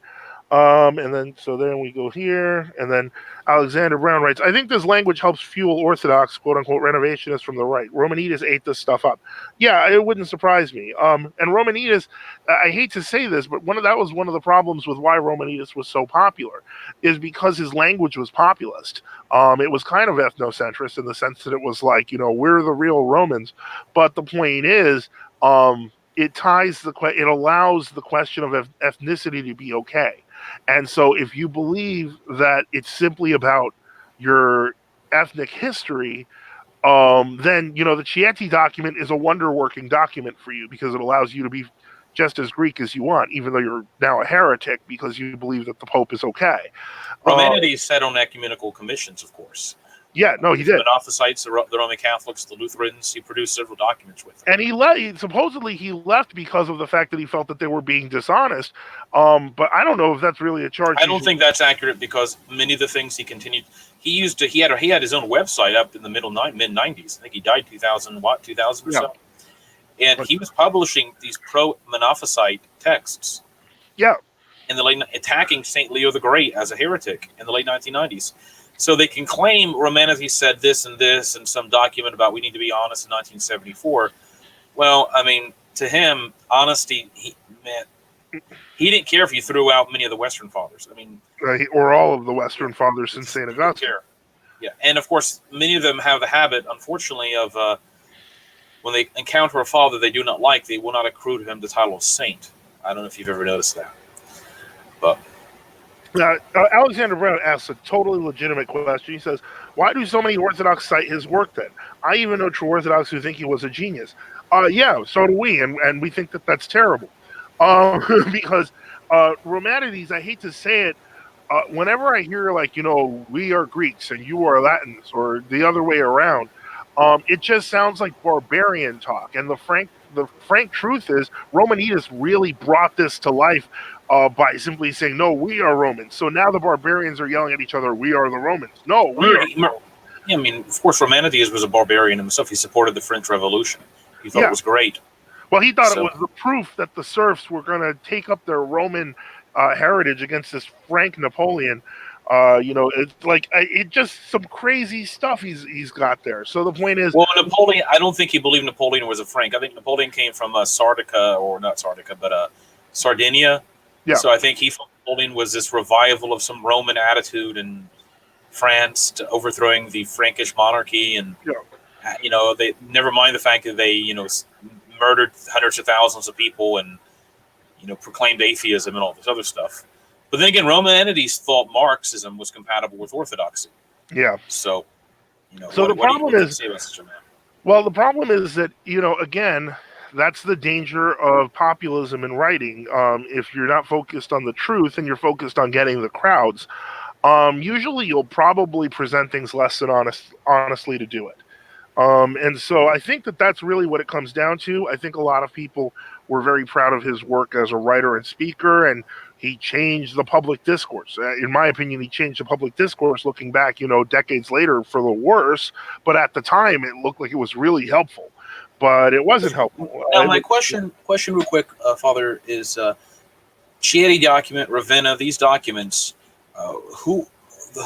And then we go here, and then Alexander Brown writes, I think this language helps fuel Orthodox, quote-unquote, renovationists from the right. Romanitas ate this stuff up. Yeah, it wouldn't surprise me. And Romanitas, I hate to say this, but that was one of the problems with why Romanitas was so popular, is because his language was populist. It was kind of ethnocentrist in the sense that it was like, we're the real Romans. But the point is, it allows the question of ethnicity to be okay. And so if you believe that it's simply about your ethnic history, then, the Chieti document is a wonder-working document for you because it allows you to be just as Greek as you want, even though you're now a heretic because you believe that the Pope is okay. Romanities set on ecumenical commissions, of course. Yeah, no, he With the did. Monophysites, the Roman Catholics, the Lutherans, he produced several documents with them. And he left. Supposedly, he left because of the fact that he felt that they were being dishonest. But I don't know if that's really a charge. I don't think that's accurate because many of the things he continued, he had his own website up in the mid '90s. I think he died 2000 or Yeah. so, and he was publishing these pro Monophysite texts. Yeah. In the late, attacking Saint Leo the Great as a heretic in the late 1990s. So they can claim Romanites said this and some document about we need to be honest in 1974. Well, I mean, to him, honesty, he didn't care if you threw out many of the Western fathers. I mean, or all of the Western fathers since St. Augustine. Yeah, and of course, many of them have the habit, unfortunately, of when they encounter a father they do not like, they will not accrue to him the title of saint. I don't know if you've ever noticed that. But Alexander Brown asks a totally legitimate question. He says, "Why do so many Orthodox cite his work then? I even know true Orthodox who think he was a genius." Yeah, so do we, and we think that that's terrible. Because Romanides, I hate to say it, whenever I hear we are Greeks and you are Latins, or the other way around, it just sounds like barbarian talk. And the frank truth is, Romanides really brought this to life by simply saying, "No, we are Romans." So now the barbarians are yelling at each other, "We are the Romans." No, we are. Yeah, I mean, of course, Romanides was a barbarian himself. He supported the French Revolution. He thought it was great. Well, he thought it was the proof that the serfs were going to take up their Roman heritage against this Frank Napoleon. It's like it just some crazy stuff he's got there. So the point is, well, Napoleon. I don't think he believed Napoleon was a Frank. I think Napoleon came from Sardica, or not Sardica, but Sardinia. Yeah. So I think he thought Napoleon was this revival of some Roman attitude in France to overthrowing the Frankish monarchy, and they never mind the fact that they murdered hundreds of thousands of people and proclaimed atheism and all this other stuff. But then again, Romanides thought Marxism was compatible with Orthodoxy. Yeah. So the problem is, well, the problem is that again, that's the danger of populism in writing. If you're not focused on the truth and you're focused on getting the crowds, usually you'll probably present things less than honestly to do it. And so I think that that's really what it comes down to. I think a lot of people were very proud of his work as a writer and speaker, and he changed the public discourse. In my opinion, he changed the public discourse looking back, decades later for the worse. But at the time, it looked like it was really helpful. But it wasn't helpful. Now, my question real quick, Father, is Chieti document, Ravenna, these documents, who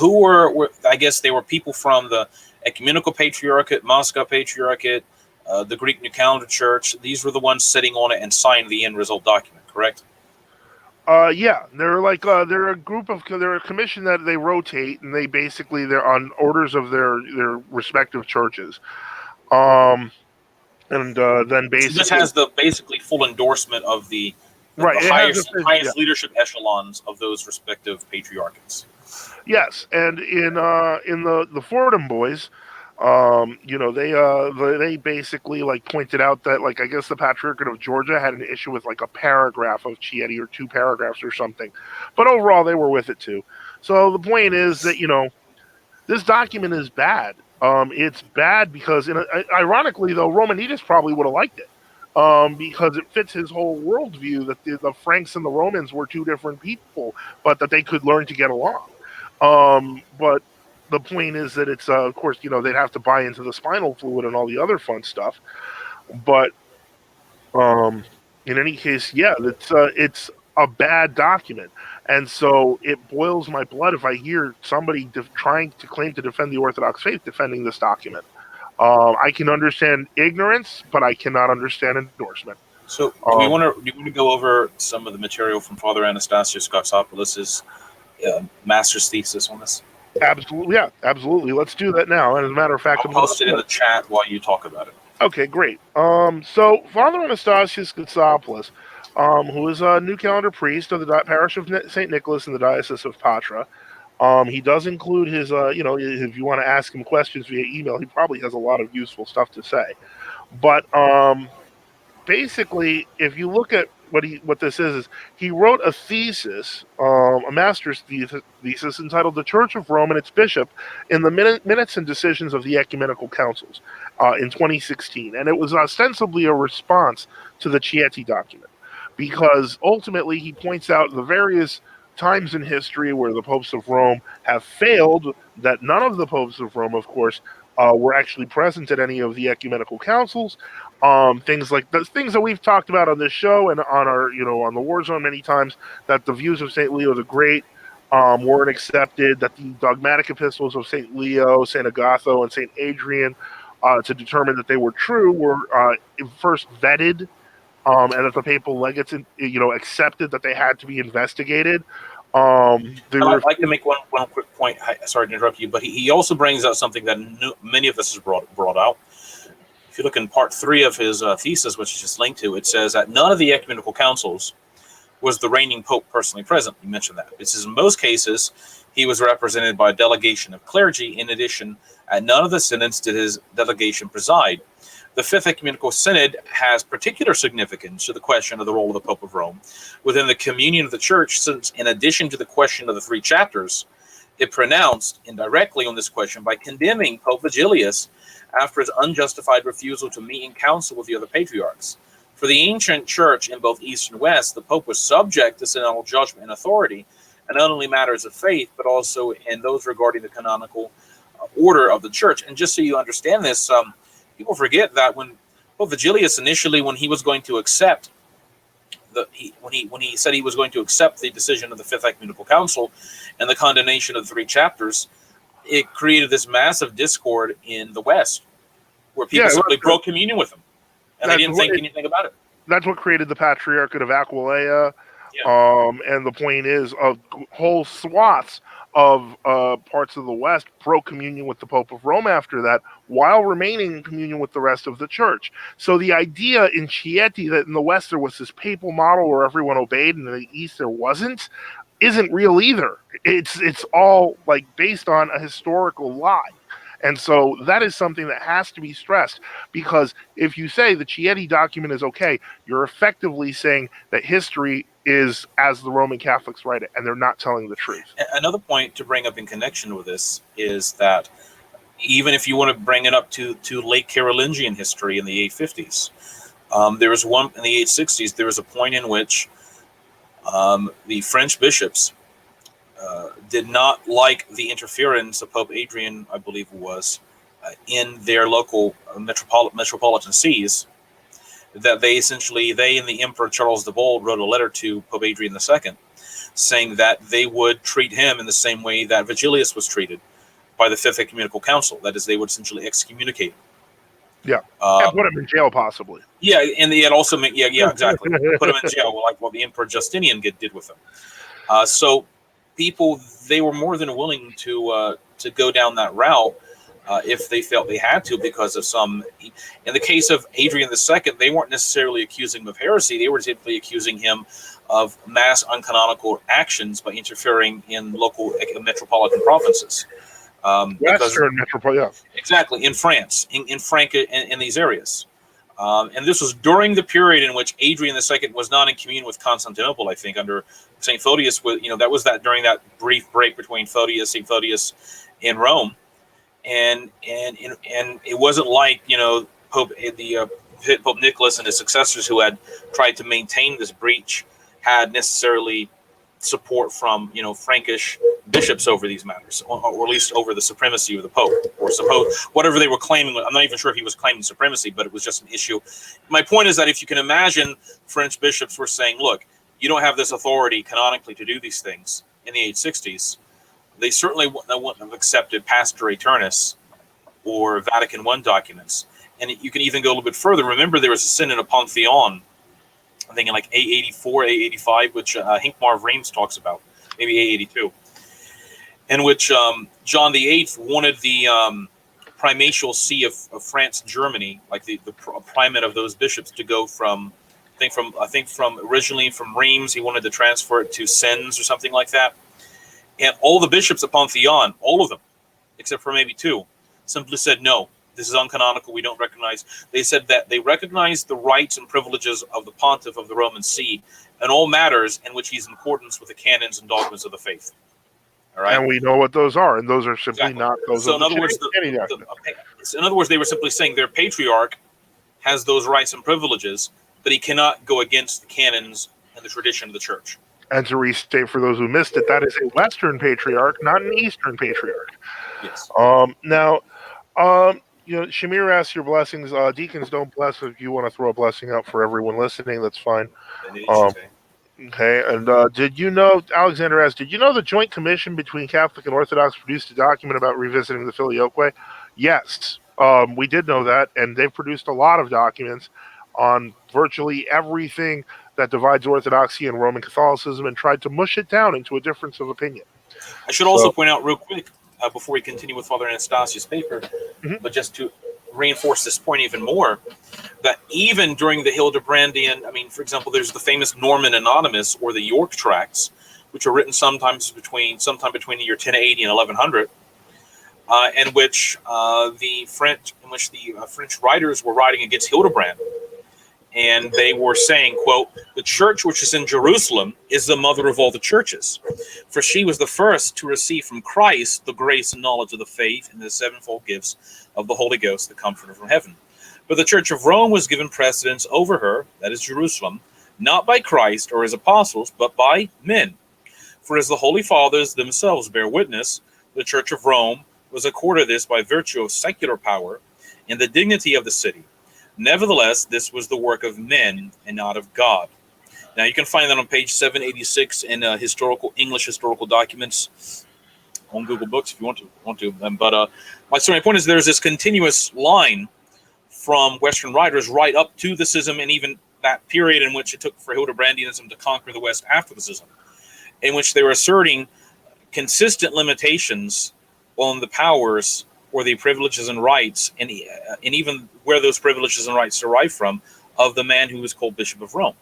were, I guess they were people from the Ecumenical Patriarchate, Moscow Patriarchate, the Greek New Calendar Church. These were the ones sitting on it and signed the end result document, correct? Yeah, they're they're a commission that they rotate, and they're on orders of their respective churches. And then basically, so this has the basically full endorsement of the highest leadership echelons of those respective patriarchates. Yes, and in the Fordham Boys, they basically pointed out that I guess the Patriarchate of Georgia had an issue with a paragraph of Chieti or 2 paragraphs or something, but overall they were with it too. So the point is that this document is bad. It's bad because, ironically though, Romanides probably would have liked it. Because it fits his whole worldview that the Franks and the Romans were 2 different people, but that they could learn to get along. But the point is that it's, of course, they'd have to buy into the spinal fluid and all the other fun stuff. But in any case, yeah, it's a bad document. And so it boils my blood if I hear somebody trying to claim to defend the Orthodox faith defending this document. I can understand ignorance, but I cannot understand endorsement. So do you want to go over some of the material from Father Anastasios Gaxopoulos' master's thesis on this? Absolutely, yeah, absolutely. Let's do that now. And as a matter of fact, I'll post it in the chat while you talk about it. Okay, great. So Father Anastasios Gaxopoulos, who is a New Calendar priest of the parish of St. Nicholas in the Diocese of Patra, he does include his, if you want to ask him questions via email, he probably has a lot of useful stuff to say. But basically, if you look at what this is he wrote a thesis, a master's thesis entitled "The Church of Rome and Its Bishop in the Minutes and Decisions of the Ecumenical Councils" in 2016, and it was ostensibly a response to the Chieti document, because ultimately he points out the various times in history where the popes of Rome have failed. That none of the popes of Rome, of course, were actually present at any of the ecumenical councils. Things like the things that we've talked about on this show and on our, on the War Zone many times, that the views of Saint Leo the Great weren't accepted, that the dogmatic epistles of Saint Leo, Saint Agatho, and Saint Adrian, to determine that they were true, were first vetted, and that the papal legates, accepted that they had to be investigated. I'd like to make one quick point. Sorry to interrupt you, but he also brings out something that many of us has brought out. If you look in part 3 of his thesis, which is just linked to, it says that none of the ecumenical councils was the reigning pope personally present. You mentioned that. It says in most cases, he was represented by a delegation of clergy. In addition, at none of the synods did his delegation preside. The Fifth Ecumenical Synod has particular significance to the question of the role of the Pope of Rome within the communion of the Church, since in addition to the question of the 3 chapters, it pronounced indirectly on this question by condemning Pope Vigilius after his unjustified refusal to meet in council with the other patriarchs. For the ancient Church in both East and West, the Pope was subject to synodal judgment and authority, and not only matters of faith, but also in those regarding the canonical order of the Church. And just so you understand this, people forget that when Pope Vigilius initially, when he was going to accept when he said he was going to accept the decision of the Fifth Ecumenical Council and the condemnation of the 3 chapters, it created this massive discord in the West, where people simply broke communion with him, and they didn't think anything about it. That's what created the Patriarchate of Aquileia. And the point is, whole swaths of parts of the West broke communion with the Pope of Rome after that, while remaining in communion with the rest of the Church. So the idea in Chieti that in the West there was this papal model where everyone obeyed, and in the East there wasn't, isn't real either. It's all based on a historical lie. And so that is something that has to be stressed, because if you say the Chieti document is okay, you're effectively saying that history is as the Roman Catholics write it, and they're not telling the truth. Another point to bring up in connection with this is that even if you want to bring it up to late Carolingian history in the 850s, there was one in the 860s. There was a point in which the French bishops did not like the interference of Pope Adrian, I believe it was, in their local metropolitan sees. That they and the Emperor Charles the Bold wrote a letter to Pope Adrian II, saying that they would treat him in the same way that Vigilius was treated by the Fifth Ecumenical Council. That is, they would essentially excommunicate him. Yeah, and put him in jail, possibly. Yeah, and they had also exactly, put him in jail, like what the Emperor Justinian did with him. So people, they were more than willing to go down that route if they felt they had to, because of some. In the case of Adrian II, they weren't necessarily accusing him of heresy; they were simply accusing him of mass uncanonical actions by interfering in local metropolitan provinces. Western metropolitan, exactly, in France, in Francia, in these areas. And this was during the period in which Adrian II was not in communion with Constantinople, I think, under St. Photius. During that brief break between St. Photius in Rome. And it wasn't like Pope Nicholas and his successors, who had tried to maintain this breach, had necessarily support from Frankish bishops over these matters, or at least over the supremacy of the Pope, or whatever they were claiming. I'm not even sure if he was claiming supremacy, but it was just an issue. My point is that if you can imagine, French bishops were saying, "Look, you don't have this authority canonically to do these things." In the 860s, they certainly wouldn't have accepted Pastor Aeternus or Vatican I documents. And you can even go a little bit further. Remember, there was a synod of Pantheon, I think in like A84, A85, which Hincmar of Reims talks about, maybe A82, in which John VIII wanted the primatial see of France and Germany, like the primate of those bishops, to go from originally from Reims. He wanted to transfer it to Sens or something like that. And all the bishops of Pantheon, all of them, except for maybe 2, simply said no. this is uncanonical. We don't recognize. They said that they recognize the rights and privileges of the pontiff of the Roman See in all matters in which he's in accordance with the canons and dogmas of the faith. All right, and we know what those are, and those are simply exactly. not those So of in the other words, Chieti document. in other words, they were simply saying their patriarch has those rights and privileges, but he cannot go against the canons and the tradition of the church. And to restate for those who missed it, that is a Western patriarch, not an Eastern patriarch. Yes. Now, Shamir asks your blessings. Deacons don't bless. If you want to throw a blessing out for everyone listening, that's fine. Okay, and did you know, Alexander asked, did you know the Joint Commission between Catholic and Orthodox produced a document about revisiting the Filioque? Yes, we did know that, and they've produced a lot of documents on virtually everything that divides Orthodoxy and Roman Catholicism and tried to mush it down into a difference of opinion. I should also point out real quick, before we continue with Father Anastasius' paper, but just to reinforce this point even more, that even during the Hildebrandian, for example, there's the famous Norman Anonymous or the York Tracts, which are written sometime between the year 1080 and 1100, in which the French writers were writing against Hildebrand. And they were saying, quote, "The church which is in Jerusalem is the mother of all the churches, for she was the first to receive from Christ the grace and knowledge of the faith and the sevenfold gifts of the Holy Ghost, the Comforter from heaven. But the Church of Rome was given precedence over her, that is Jerusalem, not by Christ or his apostles, but by men. For as the Holy Fathers themselves bear witness, the Church of Rome was accorded this by virtue of secular power and the dignity of the city. Nevertheless, this was the work of men and not of God." Now, you can find that on page 786 in English historical documents on Google Books if you want to. But my point is, there's this continuous line from Western writers right up to the schism, and even that period in which it took for Hildebrandianism to conquer the West after the schism, in which they were asserting consistent limitations on the powers or the privileges and rights, and even where those privileges and rights derive from, of the man who was called Bishop of Rome.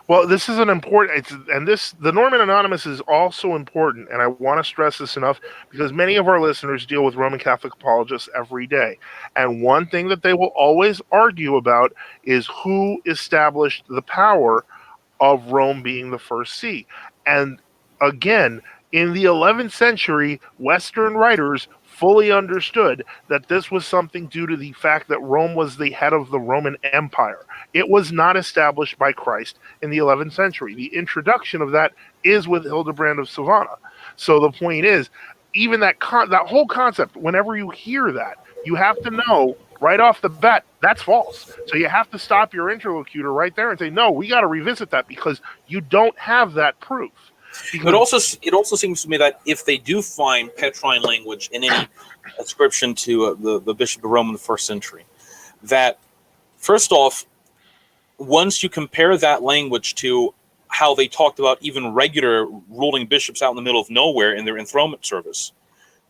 Well, this is an important, the Norman Anonymous is also important, and I want to stress this enough because many of our listeners deal with Roman Catholic apologists every day. And one thing that they will always argue about is who established the power of Rome being the first see. And again, in the 11th century, Western writers fully understood that this was something due to the fact that Rome was the head of the Roman Empire. It was not established by Christ in the 11th century. The introduction of that is with Hildebrand of Savannah. So the point is, even that whole concept, whenever you hear that, you have to know right off the bat, that's false. So you have to stop your interlocutor right there and say, no, we got to revisit that because you don't have that proof. But it also seems to me that if they do find Petrine language in any ascription to the Bishop of Rome in the first century, that first off, once you compare that language to how they talked about even regular ruling bishops out in the middle of nowhere in their enthronement service,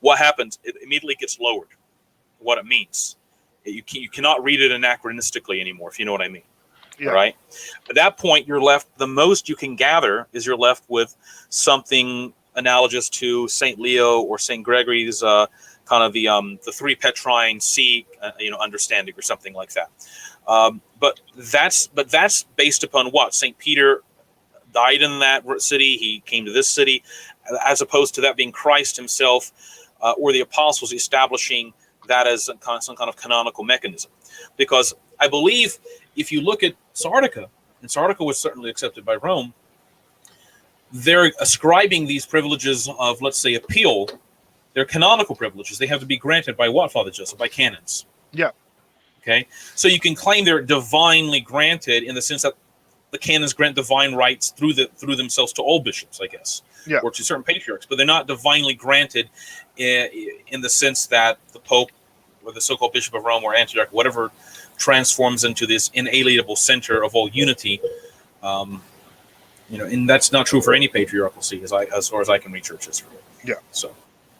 what happens? It immediately gets lowered. What it means, you cannot read it anachronistically anymore, if you know what I mean. Yeah. Right. At that point, you're left. The most you can gather is you're left with something analogous to Saint Leo or Saint Gregory's kind of the three Petrine see understanding or something like that. But that's based upon what Saint Peter died in that city. He came to this city, as opposed to that being Christ himself or the apostles establishing that as some kind of canonical mechanism. Because I believe if you look at Sardica, and Sardica was certainly accepted by Rome, they're ascribing these privileges of, let's say, appeal. They're canonical privileges. They have to be granted by what, Father Joseph? By canons. Yeah. Okay. So you can claim they're divinely granted in the sense that the canons grant divine rights through themselves to all bishops, I guess, or to certain patriarchs, but they're not divinely granted in the sense that the Pope or the so-called Bishop of Rome or Antioch, whatever, transforms into this inalienable center of all unity. And that's not true for any patriarchal see, as far as I can read church history. Yeah. So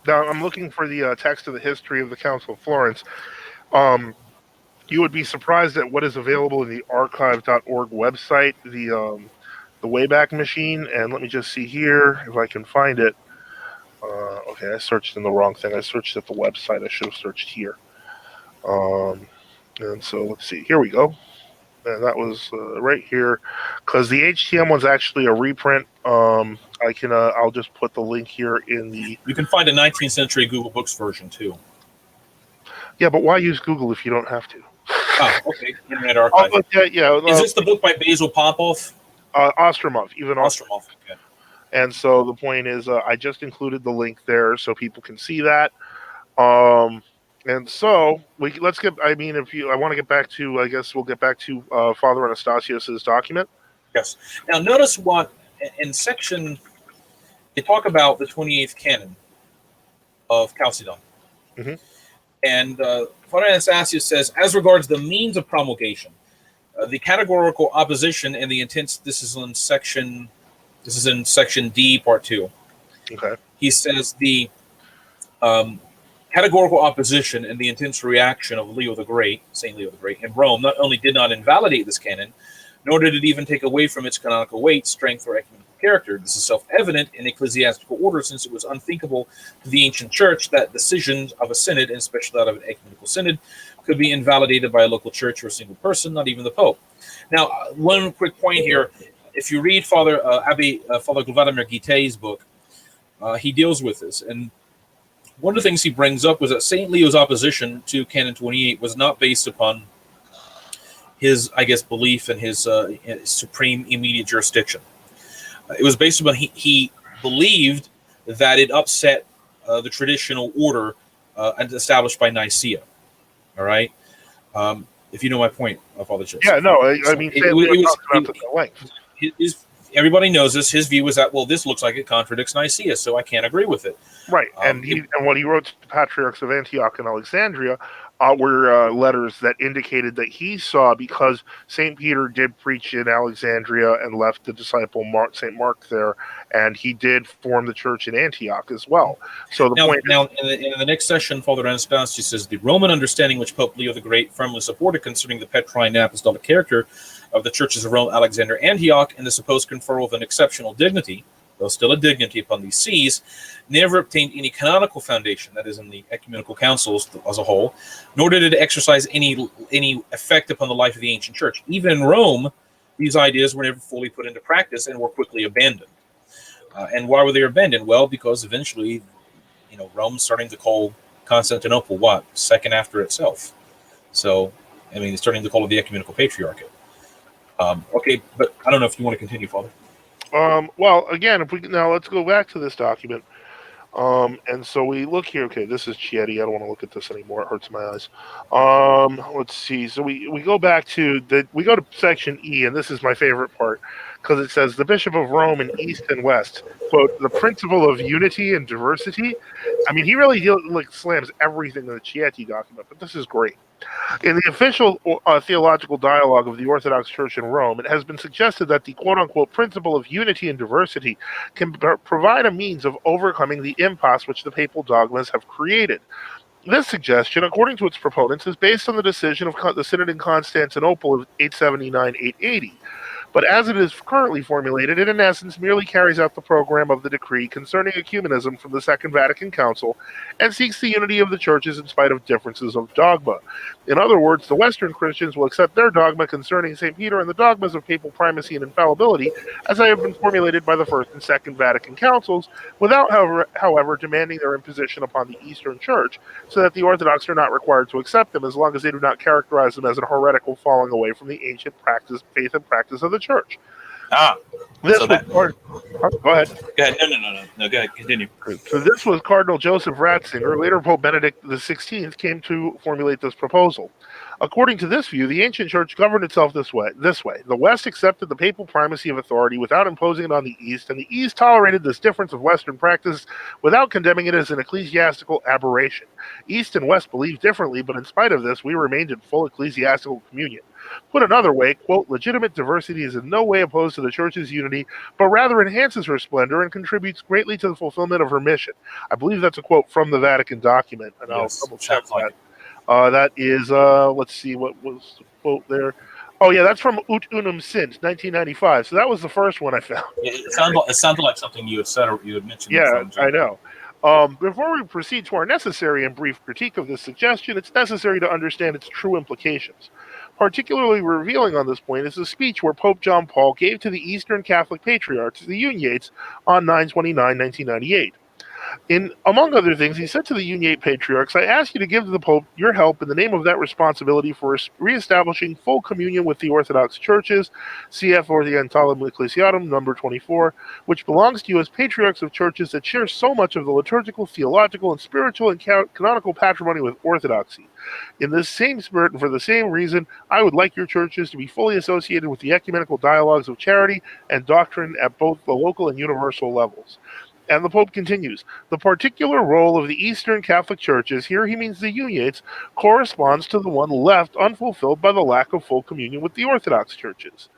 now I'm looking for the text of the history of the Council of Florence. You would be surprised at what is available in the archive.org website, the Wayback Machine. And let me just see here if I can find it. Okay, I searched in the wrong thing. I searched at the website. I should have searched here. Um, and so let's see. Here we go. And that was right here, because the HTM one's actually a reprint. I'll just put the link here in the. You can find a 19th century Google Books version too. Yeah, but why use Google if you don't have to? Oh, okay. Internet Archive. Is this the book by Basil Popov? Ostromov, even Ostromov. Okay. And so the point is, I just included the link there so people can see that. And so let's get. I mean, I want to get back to, I guess we'll get back to Father Anastasios's document. Yes. Now notice what in section they talk about the 28th canon of Chalcedon. Mm-hmm. And Father Anastasius says, as regards the means of promulgation, the categorical opposition and the intents. This is in section D, part 2. Okay. He says the categorical opposition and the intense reaction of Leo the Great, Saint Leo the Great, in Rome not only did not invalidate this canon, nor did it even take away from its canonical weight, strength, or ecumenical character. This is self-evident in ecclesiastical order, since it was unthinkable to the ancient church that decisions of a synod, and especially that of an ecumenical synod, could be invalidated by a local church or a single person, not even the Pope. Now, one quick point here. If you read Father Vladimir Guittet's book, he deals with this. And one of the things he brings up was that St. Leo's opposition to Canon 28 was not based upon his, I guess, belief in his supreme immediate jurisdiction. It was based upon he believed that it upset the traditional order established by Nicaea. All right? If you know my point, Father Joseph. Yeah, no, I mean, everybody knows this. His view was that, well, this looks like it contradicts Nicaea, so I can't agree with it. Right, and what he wrote to the patriarchs of Antioch and Alexandria were letters that indicated that he saw, because St. Peter did preach in Alexandria and left the disciple St. Mark there, and he did form the church in Antioch as well. So in the next session, Father Anastasius says, the Roman understanding which Pope Leo the Great firmly supported concerning the Petrine and apostolic character of the churches of Rome, Alexandria, Antioch, and the supposed conferral of an exceptional dignity, though still a dignity upon these sees, never obtained any canonical foundation, that is, in the ecumenical councils as a whole, nor did it exercise any effect upon the life of the ancient church. Even in Rome, these ideas were never fully put into practice and were quickly abandoned. And why were they abandoned? Well, because eventually, Rome's starting to call Constantinople second after itself. So, I mean, it's starting to call it the ecumenical patriarchate. Okay, but I don't know if you want to continue, Father. Well, again, let's go back to this document. And so we look here. Okay, this is Chieti. I don't want to look at this anymore. It hurts my eyes. Let's see. So we go back to we go to section E, and this is my favorite part, because it says the Bishop of Rome in East and West, quote, the principle of unity and diversity. I mean, he really slams everything in the Chieti document, but this is great. In the official theological dialogue of the Orthodox Church in Rome, it has been suggested that the quote-unquote principle of unity and diversity can provide a means of overcoming the impasse which the papal dogmas have created. This suggestion, according to its proponents, is based on the decision of the Synod in Constantinople of 879-880. But as it is currently formulated, it in essence merely carries out the program of the decree concerning ecumenism from the Second Vatican Council and seeks the unity of the churches in spite of differences of dogma. In other words, the Western Christians will accept their dogma concerning St. Peter and the dogmas of papal primacy and infallibility as they have been formulated by the First and Second Vatican Councils, without, however, demanding their imposition upon the Eastern Church, so that the Orthodox are not required to accept them as long as they do not characterize them as a heretical falling away from the ancient faith and practice of the Church. This so was go ahead. Go ahead. No, go ahead. Continue. So this was Cardinal Joseph Ratzinger. Later, Pope Benedict XVI came to formulate this proposal. According to this view, the ancient church governed itself this way. The West accepted the papal primacy of authority without imposing it on the East, and the East tolerated this difference of Western practice without condemning it as an ecclesiastical aberration. East and West believed differently, but in spite of this, we remained in full ecclesiastical communion. Put another way, quote, legitimate diversity is in no way opposed to the Church's unity, but rather enhances her splendor and contributes greatly to the fulfillment of her mission. I believe that's a quote from the Vatican document, and yes, I'll double check that. That is, let's see, what was the quote there? Oh, yeah, that's from Ut Unum Sint, 1995. So that was the first one I found. It sounded like something you had said or you had mentioned. Yeah, I know. Before we proceed to our necessary and brief critique of this suggestion, it's necessary to understand its true implications. Particularly revealing on this point is the speech where Pope John Paul gave to the Eastern Catholic Patriarchs, the Uniates, on 9/29, 1998. Among other things, he said to the Uniate Patriarchs, I ask you to give to the Pope your help in the name of that responsibility for reestablishing full communion with the Orthodox churches, cf. Orientalum Ecclesiarum, number 24, which belongs to you as patriarchs of churches that share so much of the liturgical, theological, and spiritual and canonical patrimony with Orthodoxy. In this same spirit and for the same reason, I would like your churches to be fully associated with the ecumenical dialogues of charity and doctrine at both the local and universal levels. And the Pope continues, the particular role of the Eastern Catholic Churches, here he means the Uniates, corresponds to the one left unfulfilled by the lack of full communion with the Orthodox churches.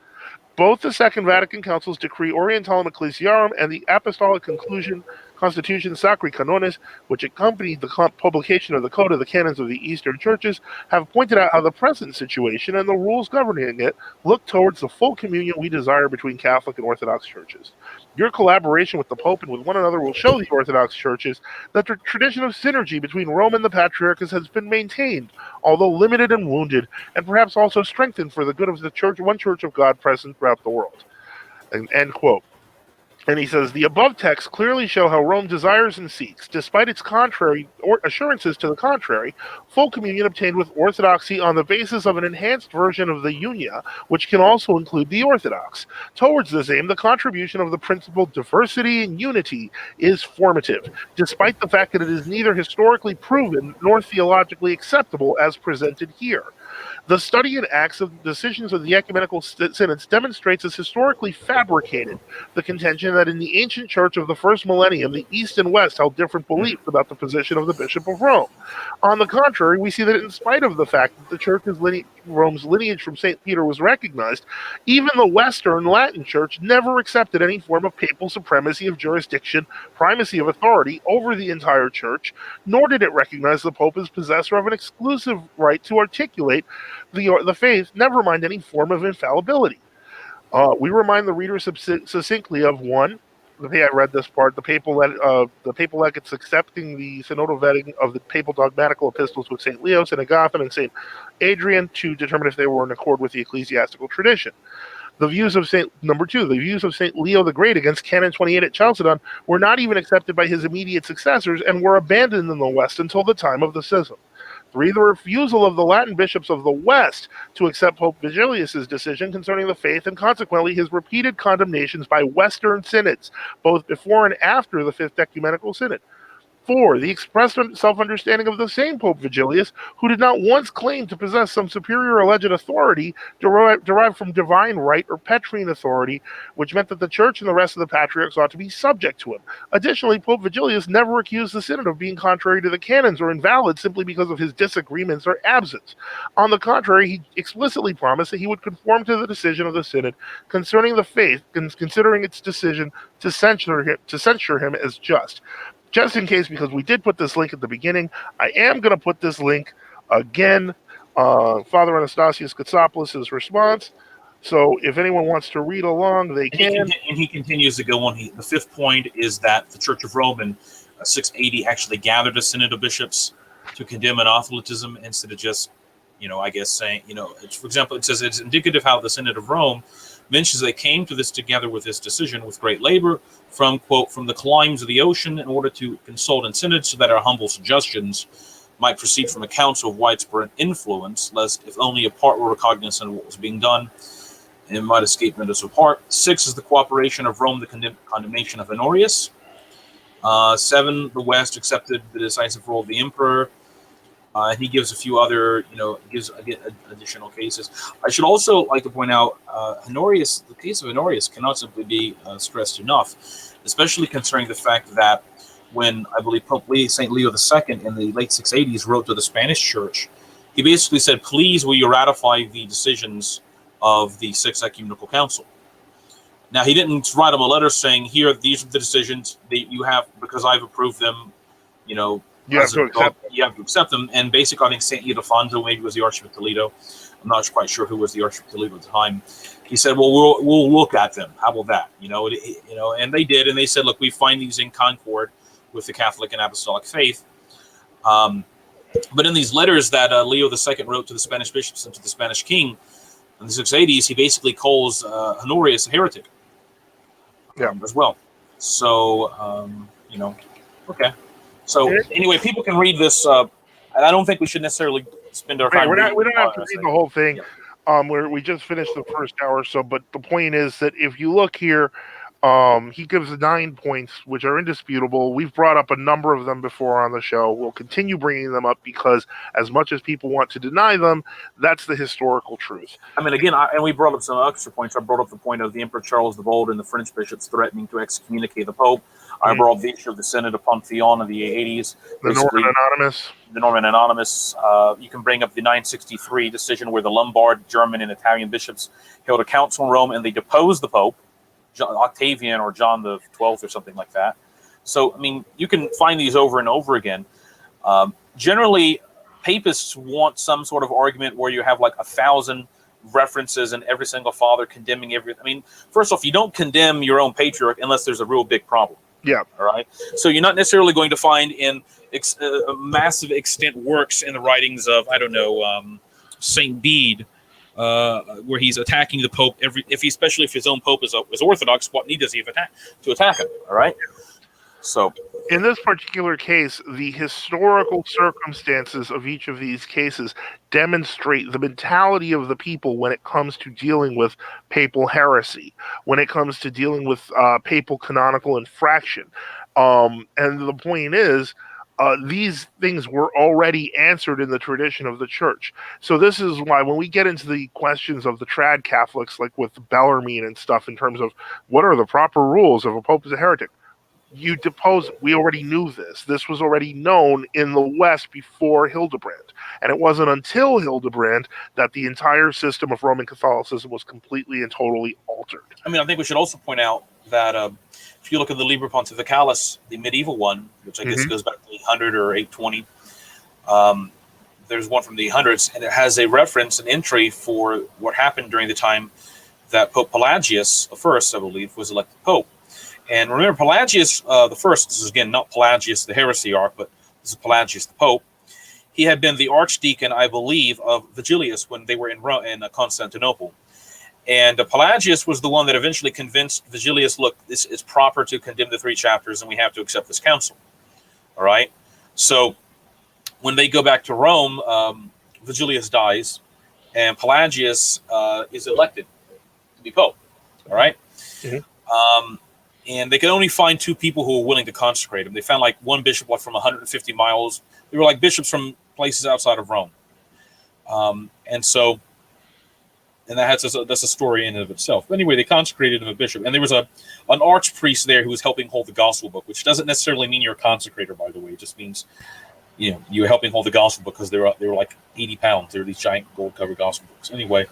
Both the Second Vatican Council's decree Orientalum Ecclesiarum and the Apostolic Constitution Sacri Canones, which accompanied the publication of the Code of the Canons of the Eastern Churches, have pointed out how the present situation and the rules governing it look towards the full communion we desire between Catholic and Orthodox churches. Your collaboration with the Pope and with one another will show the Orthodox churches that the tradition of synergy between Rome and the Patriarchs has been maintained, although limited and wounded, and perhaps also strengthened for the good of the church, one church of God present throughout the world. End quote. And he says, the above texts clearly show how Rome desires and seeks, despite its contrary or assurances to the contrary, full communion obtained with Orthodoxy on the basis of an enhanced version of the Unia, which can also include the Orthodox. Towards this aim, the contribution of the principle diversity and unity is formative, despite the fact that it is neither historically proven nor theologically acceptable as presented here. The study and acts of decisions of the ecumenical synods demonstrates as historically fabricated the contention that in the ancient church of the first millennium, the East and West held different beliefs about the position of the Bishop of Rome. On the contrary, we see that in spite of the fact that the church's Rome's lineage from St. Peter was recognized, even the Western Latin Church never accepted any form of papal supremacy of jurisdiction, primacy of authority over the entire church, nor did it recognize the Pope as possessor of an exclusive right to articulate the faith, never mind any form of infallibility. We remind the reader succinctly of one. I read this part. The papal legates accepting the synodal vetting of the papal dogmatical epistles with St. Leo, St. Agathon, and St. Adrian to determine if they were in accord with the ecclesiastical tradition. The views of St. Leo the Great against Canon 28 at Chalcedon were not even accepted by his immediate successors and were abandoned in the West until the time of the schism. 3, the refusal of the Latin bishops of the West to accept Pope Vigilius' decision concerning the faith, and consequently his repeated condemnations by Western synods, both before and after the Fifth Ecumenical Synod. 4, the expressed self-understanding of the same Pope Vigilius, who did not once claim to possess some superior alleged authority derived from divine right or Petrine authority, which meant that the Church and the rest of the patriarchs ought to be subject to him. Additionally, Pope Vigilius never accused the Synod of being contrary to the canons or invalid simply because of his disagreements or absence. On the contrary, he explicitly promised that he would conform to the decision of the Synod concerning the faith, considering its decision to censure him as just. Just in case, because we did put this link at the beginning, I am going to put this link again. Father Anastasius Katsopoulos' response. So if anyone wants to read along, they can. And he continues to go on. The fifth point is that the Church of Rome in 680 actually gathered a synod of bishops to condemn anathematism instead of just, I guess saying, for example, it says it's indicative how the Synod of Rome mentions they came to this together with this decision with great labor from, quote, from the climes of the ocean in order to consult in synod so that our humble suggestions might proceed from a council of widespread influence, lest if only a part were cognizant of what was being done, it might escape notice of part. 6 is the cooperation of Rome, the condemnation of Honorius. 7, the West accepted the decisive role of the emperor. He gives a few other, gives additional cases. I should also like to point out, Honorius, the case of Honorius cannot simply be stressed enough, especially concerning the fact that when I believe Pope St. Leo II in the late 680s wrote to the Spanish Church, he basically said, "Please, will you ratify the decisions of the Sixth Ecumenical Council?" Now, he didn't write him a letter saying, "Here, these are the decisions that you have because I've approved them." You have to accept them. And basically, I think St. Ildefonso maybe was the Archbishop of Toledo. I'm not quite sure who was the Archbishop of Toledo at the time. He said, "Well, we'll look at them. How about that?" And they did, and they said, "Look, we find these in concord with the Catholic and Apostolic faith. But in these letters that Leo II wrote to the Spanish bishops and to the Spanish king in the 680s, he basically calls Honorius a heretic as well. So, okay. So anyway, people can read this. I don't think we should necessarily spend our time. We don't have to read the whole thing. Yeah. We just finished the first hour or so, but the point is that if you look here, he gives 9 points, which are indisputable. We've brought up a number of them before on the show. We'll continue bringing them up because as much as people want to deny them, that's the historical truth. I mean, again, and we brought up some extra points. I brought up the point of the Emperor Charles the Bold and the French bishops threatening to excommunicate the Pope. I brought up the issue of the Synod of Ponthion in the 80s. The Norman Anonymous. The Norman Anonymous. You can bring up the 963 decision where the Lombard, German, and Italian bishops held a council in Rome and they deposed the Pope, Octavian or John the 12th or something like that. So, I mean, you can find these over and over again. Generally, papists want some sort of argument where you have like 1,000 references and every single father condemning everything. I mean, first off, you don't condemn your own patriarch unless there's a real big problem. Yeah. All right. So you're not necessarily going to find in massive extent works in the writings of, I don't know, Saint Bede, where he's attacking the Pope especially if his own Pope is Orthodox. What need does he have to attack him? All right. So in this particular case, the historical circumstances of each of these cases demonstrate the mentality of the people when it comes to dealing with papal heresy, when it comes to dealing with papal canonical infraction. And the point is, these things were already answered in the tradition of the church. So this is why when we get into the questions of the trad Catholics, like with Bellarmine and stuff, in terms of what are the proper rules if a pope is a heretic, you depose. We already knew this. This was already known in the West before Hildebrand. And it wasn't until Hildebrand that the entire system of Roman Catholicism was completely and totally altered. I mean, I think we should also point out that if you look at the Liber Pontificalis, the medieval one, which I guess goes back to 800 or 820, there's one from the 800s, and it has a reference, an entry for what happened during the time that Pope Pelagius I, I believe, was elected Pope. And remember, Pelagius the First, this is again not Pelagius the heresiarch, but this is Pelagius the Pope. He had been the archdeacon, I believe, of Vigilius when they were in Constantinople. And Pelagius was the one that eventually convinced Vigilius, look, this is proper to condemn the 3 chapters and we have to accept this council. All right? So when they go back to Rome, Vigilius dies and Pelagius is elected to be Pope. All right? And they could only find 2 people who were willing to consecrate him. They found like one bishop like from 150 miles. They were like bishops from places outside of Rome. And that's a story in and of itself. But anyway, they consecrated him a bishop. And there was an archpriest there who was helping hold the gospel book, which doesn't necessarily mean you're a consecrator, by the way. It just means, you're helping hold the gospel book because they were like 80 pounds. They were these giant gold-covered gospel books. Anyway,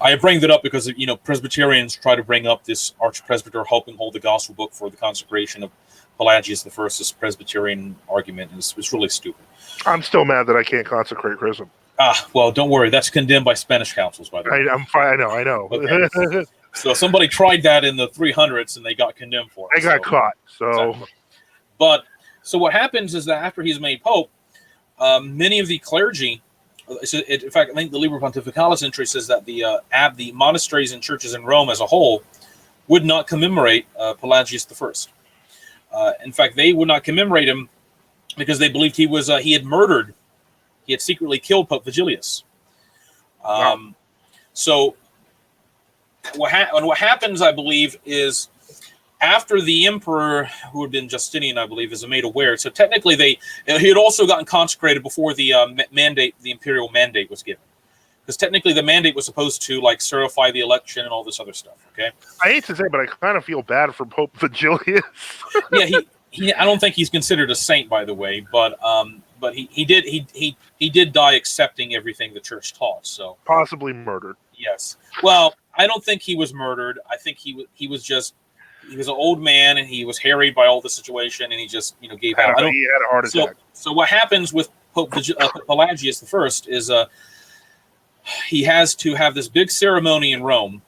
I bring that up because, Presbyterians try to bring up this archpresbyter helping hold the gospel book for the consecration of Pelagius I, this Presbyterian argument. And it's really stupid. I'm still mad that I can't consecrate Chrism. Well, don't worry. That's condemned by Spanish councils, by the way. I'm fine. I know. Okay. So somebody tried that in the 300s, and they got condemned for it. They got caught. So, exactly. So what happens is that after he's made Pope, many of the clergy, in fact, I think the Liber Pontificalis entry says that the monasteries and churches in Rome as a whole would not commemorate Pelagius I. In fact, they would not commemorate him because they believed he had secretly killed Pope Vigilius. Wow. So what happens, I believe, is after the emperor, who had been Justinian, I believe, is made aware. So technically, he had also gotten consecrated before the imperial mandate was given. Because technically, the mandate was supposed to certify the election and all this other stuff. Okay. I hate to say, but I kind of feel bad for Pope Vigilius. Yeah, I don't think he's considered a saint, by the way, but he did die accepting everything the church taught. So possibly murdered. Yes. Well, I don't think he was murdered. I think he was an old man and he was harried by all the situation and he just gave out. He had a heart attack. So what happens with Pope Pelagius I is he has to have this big ceremony in Rome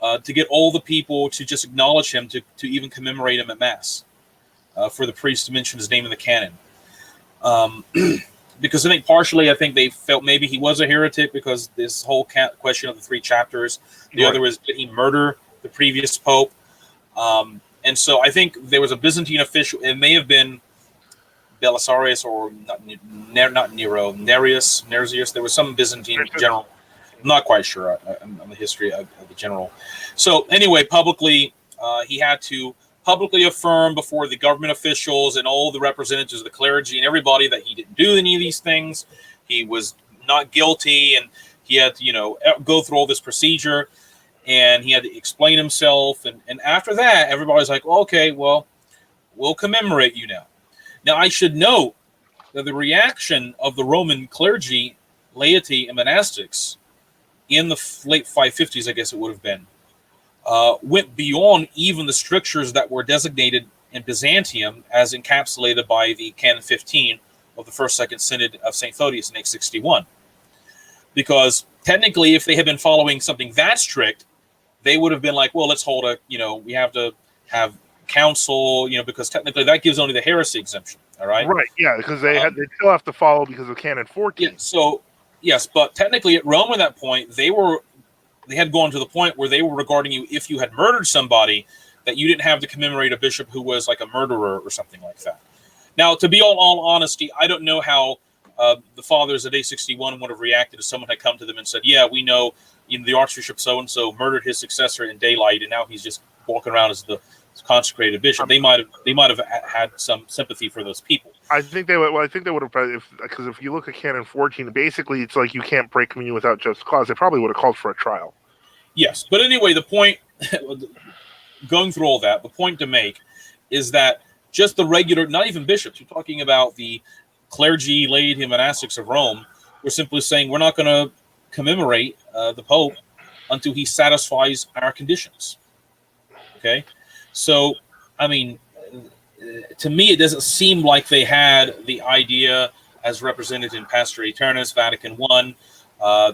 to get all the people to just acknowledge him to even commemorate him at Mass. for the priest to mention his name in the canon. Because I think they felt maybe he was a heretic because this whole question of the 3 chapters. The other was, did he murder the previous pope? And so I think there was a Byzantine official. It may have been Belisarius or not Nero, Nereus. There was some Byzantine general. I'm not quite sure on the history of the general. So anyway, publicly, he had to publicly affirm before the government officials and all the representatives of the clergy and everybody that he didn't do any of these things. He was not guilty, and he had to, go through all this procedure, and he had to explain himself. And after that, everybody's like, okay, well, we'll commemorate you now. Now, I should note that the reaction of the Roman clergy, laity, and monastics in the late 550s, I guess it would have been, went beyond even the strictures that were designated in Byzantium as encapsulated by the Canon 15 of the First Second Synod of St. Photius in 861. Because technically, if they had been following something that strict, they would have been like, well, let's hold we have to have council, because technically that gives only the heresy exemption. All right. Right. Yeah, because they still have to follow because of Canon 14. Yeah, so yes, but technically at Rome at that point, they had gone to the point where they were regarding you, if you had murdered somebody, that you didn't have to commemorate a bishop who was like a murderer or something like that. Now, to be all honesty, I don't know how the fathers at 861 would have reacted if someone had come to them and said, yeah, we know the Archbishop so-and-so murdered his successor in daylight, and now he's just walking around as the consecrated bishop. They might have had some sympathy for those people. I think they would. Well, I think they would have, because if you look at Canon 14, basically it's like you can't break communion without just cause. They probably would have called for a trial. Yes, but anyway, the point, going through all that, the point to make is that just the regular, not even bishops, you're talking about the clergy, laity, and monastics of Rome, were simply saying we're not going to commemorate the Pope until he satisfies our conditions. Okay? So, I mean, to me, it doesn't seem like they had the idea as represented in Pastor Aeternus, Vatican I,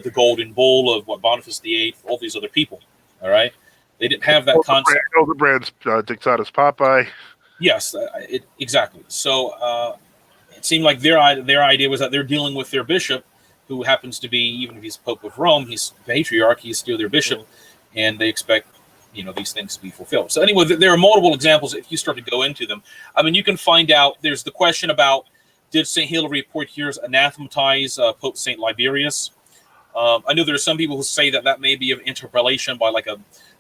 the Golden Bull of Boniface VIII, all these other people. All right? They didn't have that concept. Hildebrand's Dictatus Papae. Yes, exactly. So it seemed like their idea was that they're dealing with their bishop, who happens to be, even if he's Pope of Rome, he's patriarch, he's still their bishop, and they expect these things to be fulfilled. So anyway, there are multiple examples if you start to go into them. I mean, you can find out, there's the question about, did St. Hilary of Poitiers anathematize Pope St. Liberius? I know there are some people who say that may be an interpolation by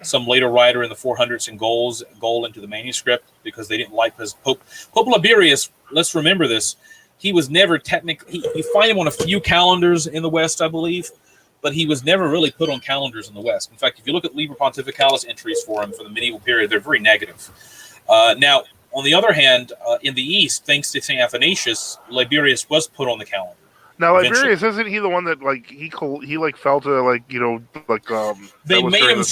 some later writer in the 400s and goal into the manuscript, because they didn't like his Pope Liberius. Let's remember this. He was never technically, you find him on a few calendars in the West, I believe, but he was never really put on calendars in the West. In fact, if you look at Liber Pontificalis entries for him for the medieval period, they're very negative. Now, on the other hand, in the East, thanks to St. Athanasius, Liberius was put on the calendar. Now, Liberius, isn't he the one that he fell to they made him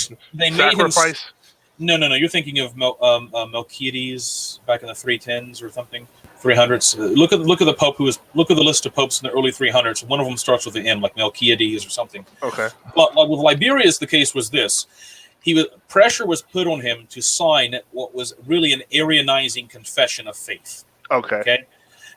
sacrifice? No. You're thinking of Melchiades back in the 310s or something, 300s. Look at the pope look at the list of popes in the early 300s. One of them starts with an M, like Melchiades or something. Okay. But with Liberius, the case was this: pressure was put on him to sign what was really an Arianizing confession of faith. Okay.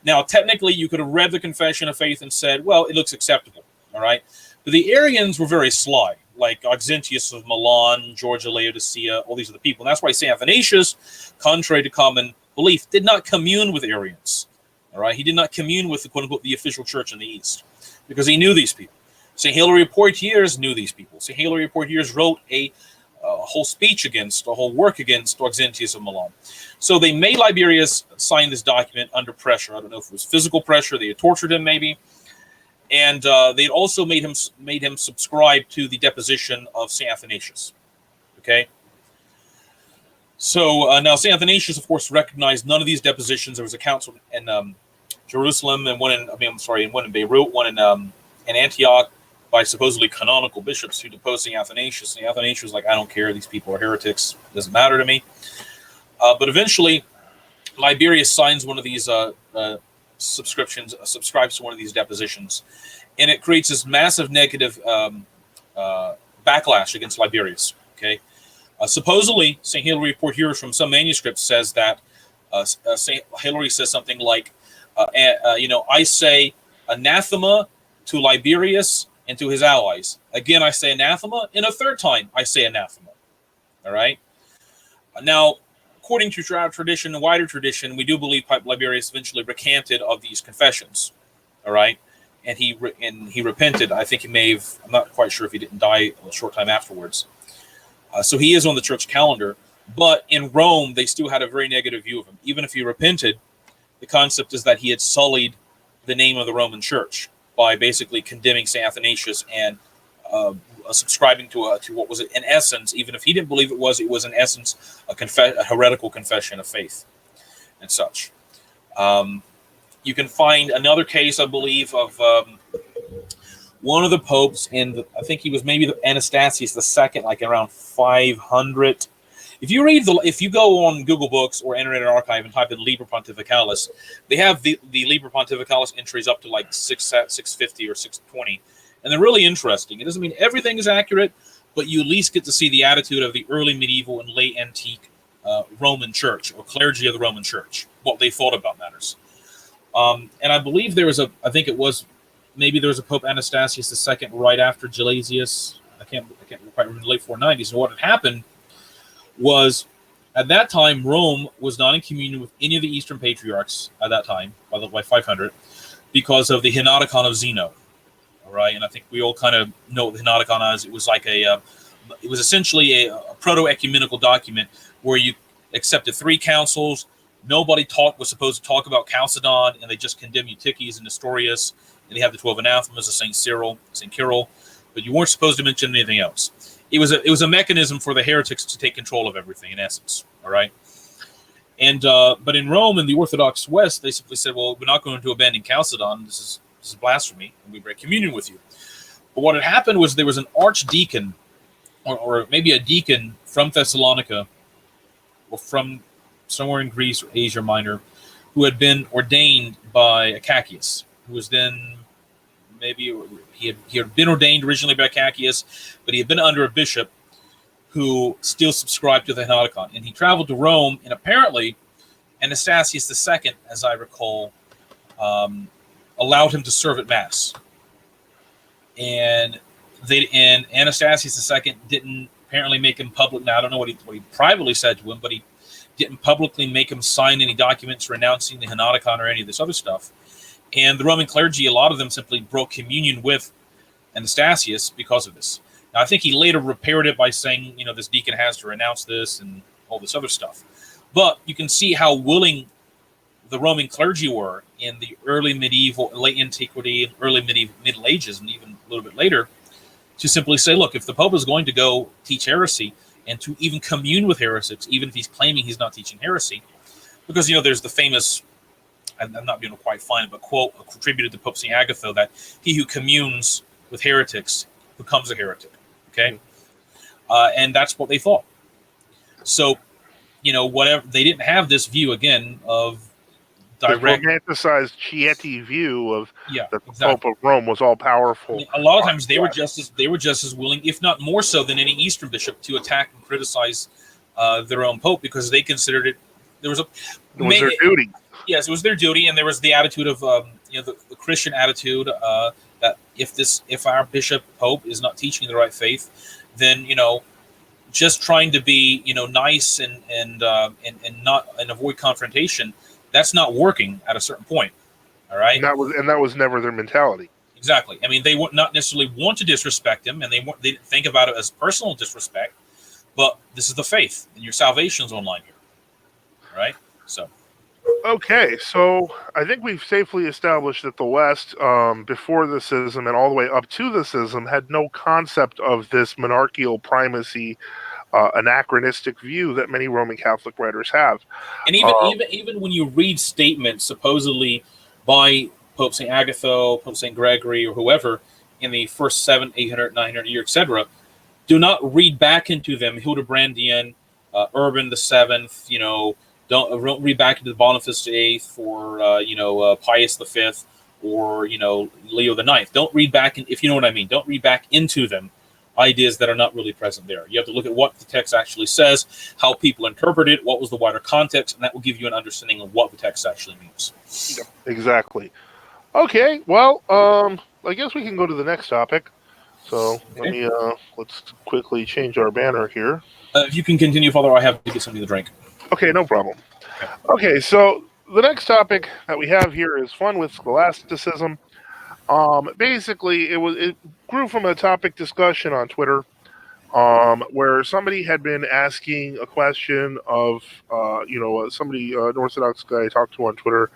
Now, technically, you could have read the Confession of Faith and said, well, it looks acceptable, all right? But the Arians were very sly, like Auxentius of Milan, George of Laodicea, all these other people. And that's why St. Athanasius, contrary to common belief, did not commune with Arians, all right? He did not commune with the quote-unquote the official church in the East, because he knew these people. St. Hilary of Poitiers knew these people. St. Hilary of Poitiers wrote a whole work against Auxentius of Milan. So they made Liberius sign this document under pressure. I don't know if it was physical pressure. They had tortured him, maybe. And they also made him subscribe to the deposition of St. Athanasius. Okay? So now St. Athanasius, of course, recognized none of these depositions. There was a council in Jerusalem, and one in Beirut, one in Antioch, by supposedly canonical bishops who deposed St. Athanasius. St. Athanasius was like, I don't care, these people are heretics, doesn't matter to me. But eventually, Liberius signs one of these subscribes to one of these depositions, and it creates this massive negative backlash against Liberius. Okay, supposedly, St. Hilary of Poitiers from some manuscripts says that Saint Hilary says something like, I say anathema to Liberius and to his allies. Again, I say anathema, and a third time I say anathema. All right. Now, according to tradition and wider tradition, we do believe Pope Liberius eventually recanted of these confessions. All right. And he repented. I think he may have. I'm not quite sure if he didn't die a short time afterwards. So he is on the church calendar. But in Rome, they still had a very negative view of him. Even if he repented, the concept is that he had sullied the name of the Roman Church by basically condemning St. Athanasius and subscribing to what was in essence, even if he didn't believe it was in essence a heretical confession of faith and such. You can find another case, I believe, of one of the popes, and I think he was maybe the Anastasius II, like around 500. If you go on Google Books or Internet Archive and type in Liber Pontificalis, they have the Liber Pontificalis entries up to like 650 or 620, and they're really interesting. It doesn't mean everything is accurate, but you at least get to see the attitude of the early medieval and late antique Roman Church or clergy of the Roman Church, what they thought about matters. And I believe there was there was a Pope Anastasius II right after Gelasius. I can't quite remember, the late 490s. And what had happened was, at that time, Rome was not in communion with any of the Eastern patriarchs at that time, by 500, because of the Henoticon of Zeno. All right, and I think we all kind of know what the Henoticon is. It was like it was essentially a proto-ecumenical document where you accepted three councils. Nobody was supposed to talk about Chalcedon, and they just condemned Eutyches and Nestorius, and they have the 12 anathemas of St. Cyril, St. Kirill, but you weren't supposed to mention anything else. It was a mechanism for the heretics to take control of everything, in essence. All right, and but in Rome, in the Orthodox West, they simply said, "Well, we're not going to abandon Chalcedon. This is blasphemy, and we break communion with you." But what had happened was there was an archdeacon, or maybe a deacon from Thessalonica, or from somewhere in Greece or Asia Minor, who had been ordained by Acacius, who was then maybe he had been ordained originally by Acacius, but he had been under a bishop who still subscribed to the Henoticon. And he traveled to Rome, and apparently Anastasius II, as I recall, allowed him to serve at Mass. And Anastasius II didn't apparently make him public. Now, I don't know what he privately said to him, but he didn't publicly make him sign any documents renouncing the Henoticon or any of this other stuff. And the Roman clergy, a lot of them simply broke communion with Anastasius because of this. Now, I think he later repaired it by saying, this deacon has to renounce this and all this other stuff. But you can see how willing the Roman clergy were in the early medieval, late antiquity, early Middle Ages, and even a little bit later, to simply say, look, if the Pope is going to go teach heresy and to even commune with heretics, even if he's claiming he's not teaching heresy, because, there's the famous, I'm not being able to quite find it, but quote attributed to Pope St. Agatho, that he who communes with heretics becomes a heretic. Okay, and that's what they thought. So, whatever, they didn't have this view again of direct, romanticized Chieti view of that the exactly. Pope of Rome was all powerful. A lot of times they were just as willing, if not more so than any Eastern bishop, to attack and criticize their own Pope, because they considered it. It was their duty. Yes, it was their duty, and there was the attitude of the Christian attitude that if our bishop Pope is not teaching the right faith, then just trying to be nice and avoid confrontation, that's not working at a certain point. All right, and that was never their mentality. Exactly. I mean, they would not necessarily want to disrespect him, and they didn't think about it as personal disrespect, but this is the faith, and your salvation is online here. All right, so. Okay, so I think we've safely established that the West, before the schism and all the way up to the schism, had no concept of this monarchical primacy, anachronistic view that many Roman Catholic writers have. And even when you read statements supposedly by Pope St. Agatho, Pope St. Gregory, or whoever in the first 700, 800, 900 years, etc., do not read back into them Hildebrandian, Urban the Seventh, don't read back into the Boniface VIII or Pius V or Leo the Ninth. Don't read back if you know what I mean. Don't read back into them ideas that are not really present there. You have to look at what the text actually says, how people interpret it, what was the wider context, and that will give you an understanding of what the text actually means. Yeah, exactly. Okay, well, I guess we can go to the next topic. So let me let's quickly change our banner here. If you can continue, Father, I have to get something to drink. Okay, no problem. Okay, so the next topic that we have here is fun with scholasticism. Basically, it grew from a topic discussion on Twitter, where somebody had been asking a question of, somebody, an Orthodox guy I talked to on Twitter,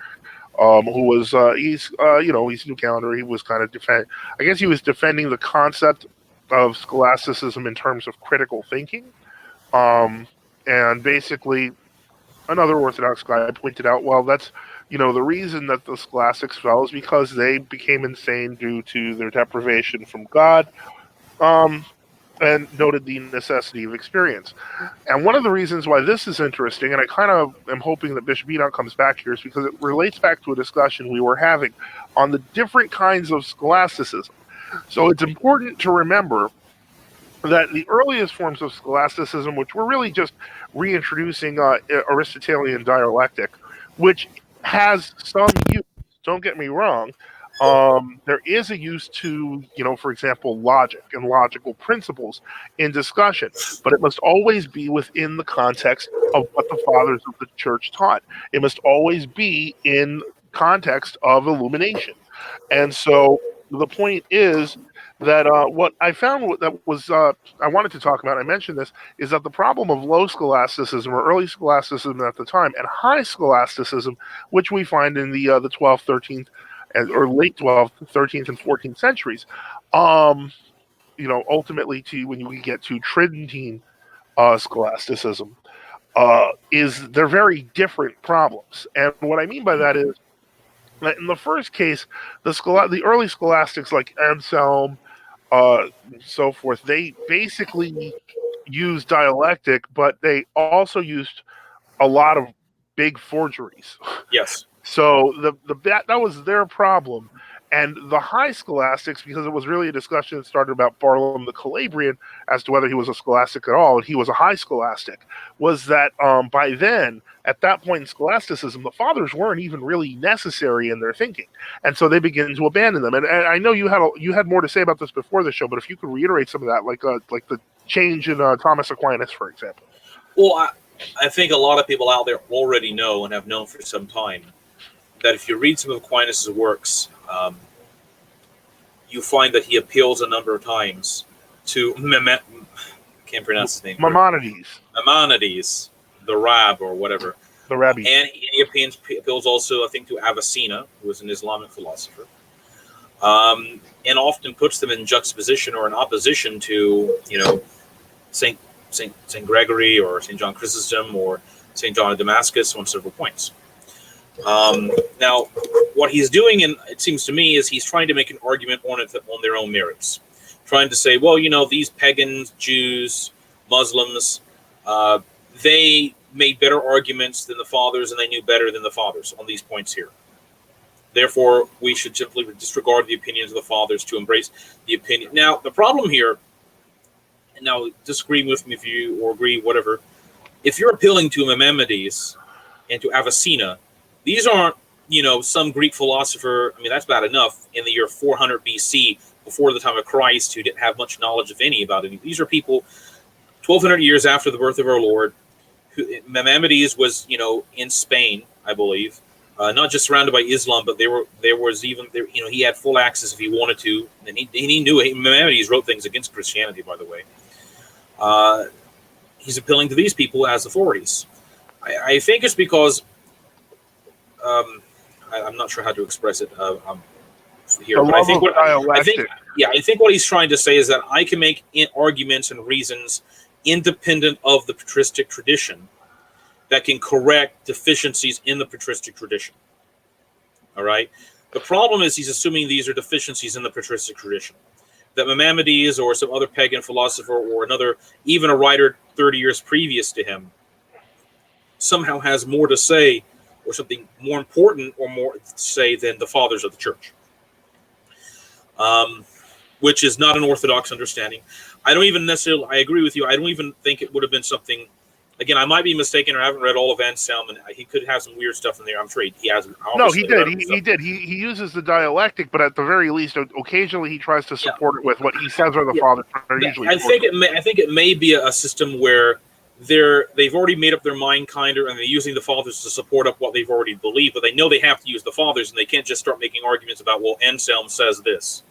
who was he's New Calendar. He was kind of I guess he was defending the concept of scholasticism in terms of critical thinking, and basically another Orthodox guy pointed out, well, that's the reason that the scholastics fell is because they became insane due to their deprivation from God, and noted the necessity of experience. And one of the reasons why this is interesting, and I kind of am hoping that Bishop Enoch comes back here, is because it relates back to a discussion we were having on the different kinds of scholasticism. So it's important to remember that the earliest forms of scholasticism, which were really just reintroducing Aristotelian dialectic, which has some use, don't get me wrong, there is a use to, for example, logic and logical principles in discussion, but it must always be within the context of what the fathers of the church taught. It must always be in context of illumination. And so the point is that what I found that was I wanted to talk about, I mentioned this, is that the problem of low scholasticism or early scholasticism at the time and high scholasticism, which we find in the 12th, 13th, or late 12th, 13th, and 14th centuries, ultimately to when we get to Tridentine scholasticism, is they're very different problems. And what I mean by that is that in the first case, the early scholastics like Anselm, so forth, they basically used dialectic, but they also used a lot of big forgeries. Yes. So that was their problem. And the high scholastics, because it was really a discussion that started about Barlaam the Calabrian as to whether he was a scholastic at all, and he was a high scholastic, was that by then, at that point in scholasticism, the fathers weren't even really necessary in their thinking. And so they began to abandon them. And I know you had more to say about this before the show, but if you could reiterate some of that, like the change in Thomas Aquinas, for example. Well, I think a lot of people out there already know and have known for some time that if you read some of Aquinas' works, you find that he appeals a number of times to I can't pronounce his name. Maimonides, the Rab or whatever. The Rabbi. And he appeals also, I think, to Avicenna, who was an Islamic philosopher, and often puts them in juxtaposition or in opposition to, Saint Gregory or Saint John Chrysostom or Saint John of Damascus on several points. Now, what he's doing, and it seems to me, is he's trying to make an argument on their own merits, trying to say, well, these pagans, Jews, Muslims, they made better arguments than the fathers, and they knew better than the fathers on these points here. Therefore, we should simply disregard the opinions of the fathers to embrace the opinion. Now, the problem here, and now disagree with me if you or agree, whatever, if you're appealing to Maimonides and to Avicenna, these aren't, some Greek philosopher. I mean, that's bad enough in the year 400 BC, before the time of Christ, who didn't have much knowledge of any about it. These are people 1,200 years after the birth of our Lord. Maimonides was, in Spain, I believe, not just surrounded by Islam, but he had full access if he wanted to, and he knew it. Maimonides wrote things against Christianity, by the way. He's appealing to these people as authorities. I think it's because I'm not sure how to express it here, but I think what he's trying to say is that I can make arguments and reasons independent of the patristic tradition that can correct deficiencies in the patristic tradition. All right. The problem is he's assuming these are deficiencies in the patristic tradition, that Maimonides or some other pagan philosopher or even a writer 30 years previous to him somehow has more to say or something more important or more to say than the fathers of the church. which is not an Orthodox understanding. I don't even necessarily, I agree with you, I don't even think it would have been something, again, I might be mistaken, or I haven't read all of Anselm, and he could have some weird stuff in there. I'm sure he has. No, he did. He did. He uses the dialectic, but at the very least, occasionally he tries to support it with what he says are the fathers are usually. I think it may be a system where they've already made up their mind, and they're using the fathers to support up what they've already believed, but they know they have to use the fathers, and they can't just start making arguments about, well, Anselm says this.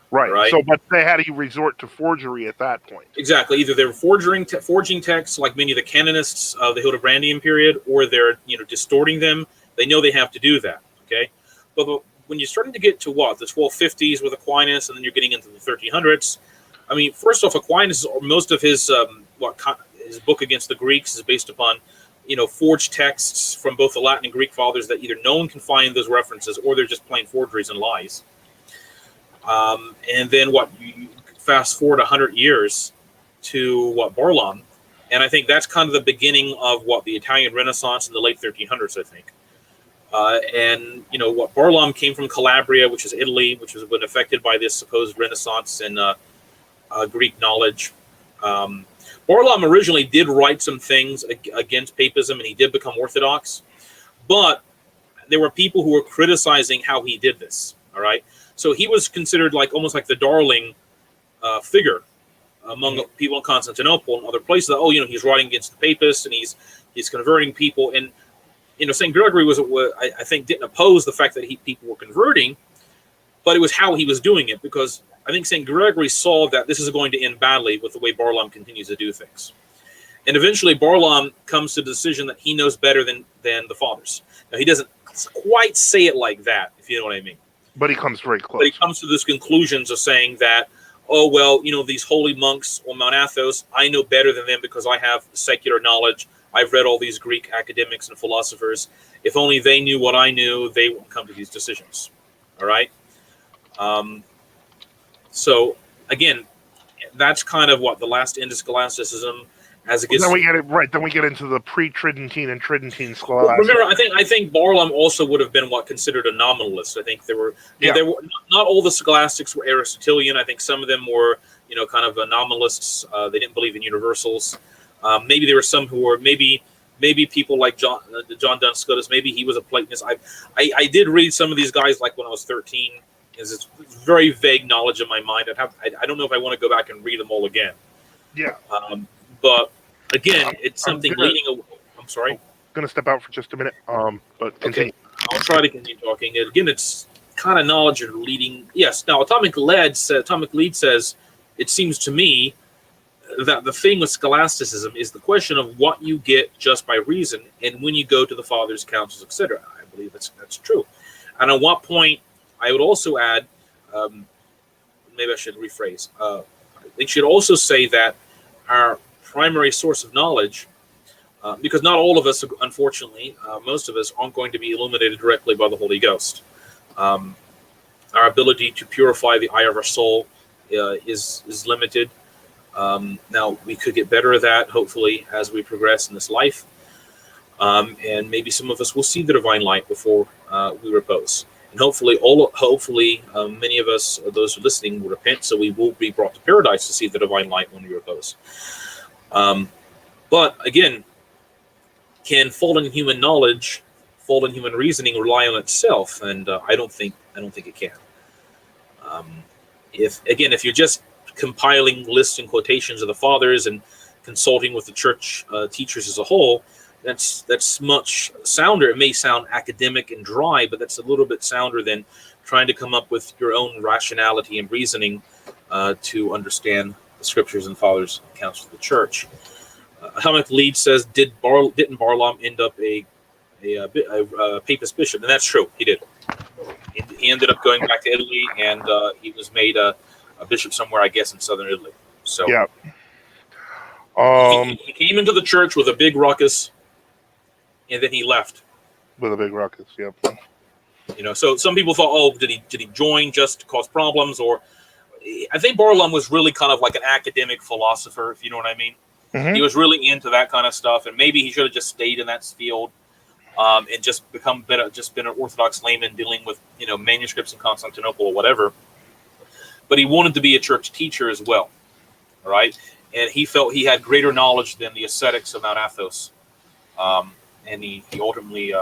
Right. So, but they had to resort to forgery at that point. Exactly. Either they're forging texts, like many of the canonists of the Hildebrandian period, or they're distorting them. They know they have to do that. Okay, but when you're starting to get to the 1250s with Aquinas, and then you're getting into the 1300s. I mean, first off, Aquinas, most of his his book against the Greeks is based upon forged texts from both the Latin and Greek fathers that either no one can find those references, or they're just plain forgeries and lies. And then you fast forward 100 years to Barlaam, and I think that's kind of the beginning of the Italian Renaissance in the late 1300s, I think. And Barlaam came from Calabria, which is Italy, which has been affected by this supposed Renaissance and Greek knowledge. Barlaam originally did write some things against papism, and he did become Orthodox, but there were people who were criticizing how he did this. All right. So he was considered almost like the darling figure among people in Constantinople and other places. He's writing against the papists, and he's converting people. And St. Gregory I think didn't oppose the fact that people were converting, but it was how he was doing it, because I think St. Gregory saw that this is going to end badly with the way Barlaam continues to do things. And eventually Barlaam comes to the decision that he knows better than the fathers. Now, he doesn't quite say it like that, if you know what I mean. But he comes very close. But he comes to these conclusions of saying that, these holy monks on Mount Athos, I know better than them because I have secular knowledge. I've read all these Greek academics and philosophers. If only they knew what I knew, they won't come to these decisions. All right? So, again, that's kind of the last end of scholasticism. As it gets, then we get it right. Then we get into the pre-Tridentine and Tridentine scholasticism. Remember, I think Barlaam also would have been considered a nominalist. I think there were not all the scholastics were Aristotelian. I think some of them were kind of nominalists. They didn't believe in universals. Maybe there were some who were maybe people like John Duns Scotus. Maybe he was a Platonist. I did read some of these guys when I was 13. It's very vague knowledge in my mind. I don't know if I want to go back and read them all again. Yeah. But again, it's something leading away. I'm sorry. I'm going to step out for just a minute. But continue. Okay. I'll try to continue talking. Again, it's kind of knowledge or leading. Yes. Now, Atomic Lead says, it seems to me that the thing with scholasticism is the question of what you get just by reason, and when you go to the fathers, councils, etc. I believe that's true. And at what point, I would also add, maybe I should rephrase. They should also say that our primary source of knowledge, because not all of us, unfortunately, most of us aren't going to be illuminated directly by the Holy Ghost. Our ability to purify the eye of our soul is limited. Now, we could get better at that, hopefully, as we progress in this life. And maybe some of us will see the divine light before we repose. And hopefully, many of us, those who are listening, will repent, so we will be brought to paradise to see the divine light when we repose. But again, can fallen human knowledge, fallen human reasoning rely on itself? And I don't think it can. If you're just compiling lists and quotations of the fathers and consulting with the church teachers as a whole, that's much sounder. It may sound academic and dry, but that's a little bit sounder than trying to come up with your own rationality and reasoning to understand the scriptures and fathers' accounts of the church. Atomic Lead says, didn't Barlaam end up a papist bishop? And that's true. He did. He ended up going back to Italy, and he was made a bishop somewhere, I guess, in southern Italy. So yeah. He came into the church with a big ruckus, and then he left. With a big ruckus, yep. So some people thought, did he join just to cause problems? Or I think Barlaam was really kind of like an academic philosopher, if you know what I mean. Mm-hmm. He was really into that kind of stuff, and maybe he should have just stayed in that field and just been an Orthodox layman dealing with manuscripts in Constantinople or whatever. but he wanted to be a church teacher as well. All right, and he felt he had greater knowledge than the ascetics of Mount Athos, and he ultimately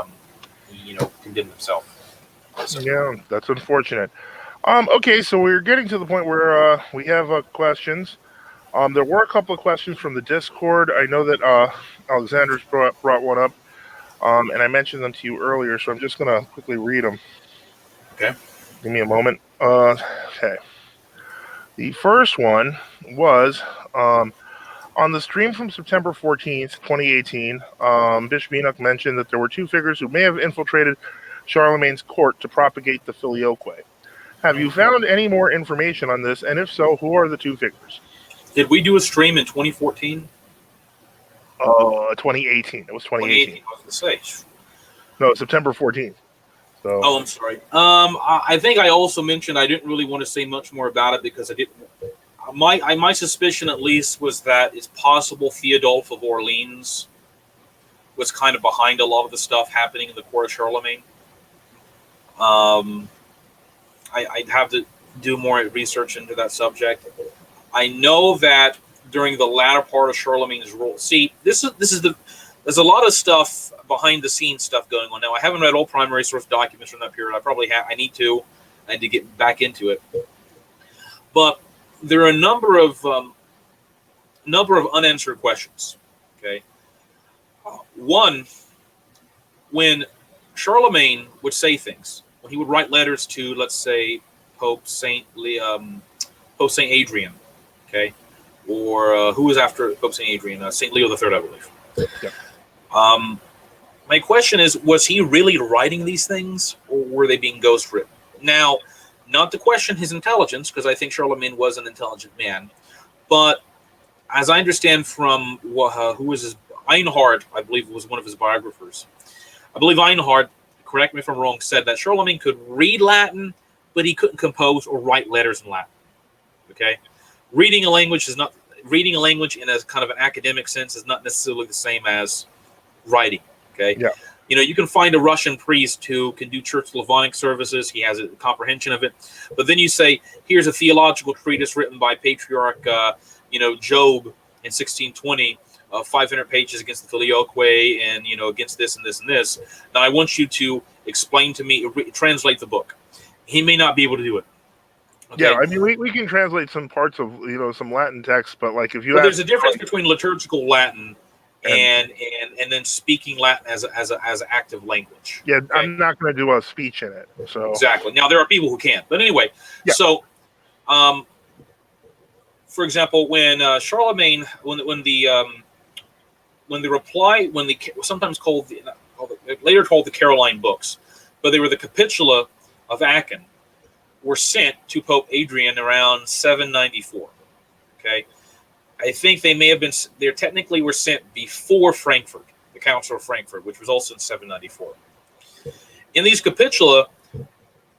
condemned himself. So. Yeah, that's unfortunate. Okay, so we're getting to the point where we have questions. There were a couple of questions from the Discord. I know that Alexander's brought one up, and I mentioned them to you earlier, so I'm just going to quickly read them. Okay. Give me a moment. Okay. The first one was on the stream from September 14th, 2018. Bishop Enoch mentioned that there were two figures who may have infiltrated Charlemagne's court to propagate the filioque. Have you found any more information on this? And if so, who are the two figures? Did we do a stream in 2014? 2018. It was 2018. I was going to say. No, September 14th. So. Oh, I'm sorry. I think I also mentioned I didn't really want to say much more about it because I didn't. My suspicion, at least, was that it's possible Theodulf of Orleans was kind of behind a lot of the stuff happening in the court of Charlemagne. I'd have to do more research into that subject. I know that during the latter part of Charlemagne's rule, see, there's a lot of stuff behind the scenes stuff going on now. I haven't read all primary source documents from that period. I probably have. I need to get back into it. But there are a number of unanswered questions. Okay, one, when Charlemagne would say things, when he would write letters to, let's say, Pope Saint Adrian, okay, or who was after Pope Saint Adrian? Saint Leo III, I believe. Yeah. My question is, was he really writing these things, or were they being ghost written? Now, not to question his intelligence, because I think Charlemagne was an intelligent man, but as I understand from who was his Einhard, I believe was one of his biographers. I believe Einhard, correct me if I'm wrong, said that Charlemagne could read Latin, but he couldn't compose or write letters in Latin. Okay, reading a language in a kind of an academic sense is not necessarily the same as writing. Okay, yeah. You can find a Russian priest who can do church Slavonic services. He has a comprehension of it. But then you say, here's a theological treatise written by Patriarch, Job in 1620, 500 pages against the filioque and, against this and this and this. Now, I want you to explain to me, translate the book. He may not be able to do it. Okay? Yeah, I mean, we can translate some parts of, some Latin text, but like if you there's a difference between liturgical Latin and then speaking Latin as an active language. Yeah, okay? I'm not going to do a speech in it. So exactly. Now there are people who can, but anyway. Yeah. So, for example, when Charlemagne, sometimes called later called the Caroline books, but they were the Capitula of Aachen, were sent to Pope Adrian around 794. Okay. I think they may have been. They technically were sent before Frankfurt, the Council of Frankfurt, which was also in 794. In these capitula,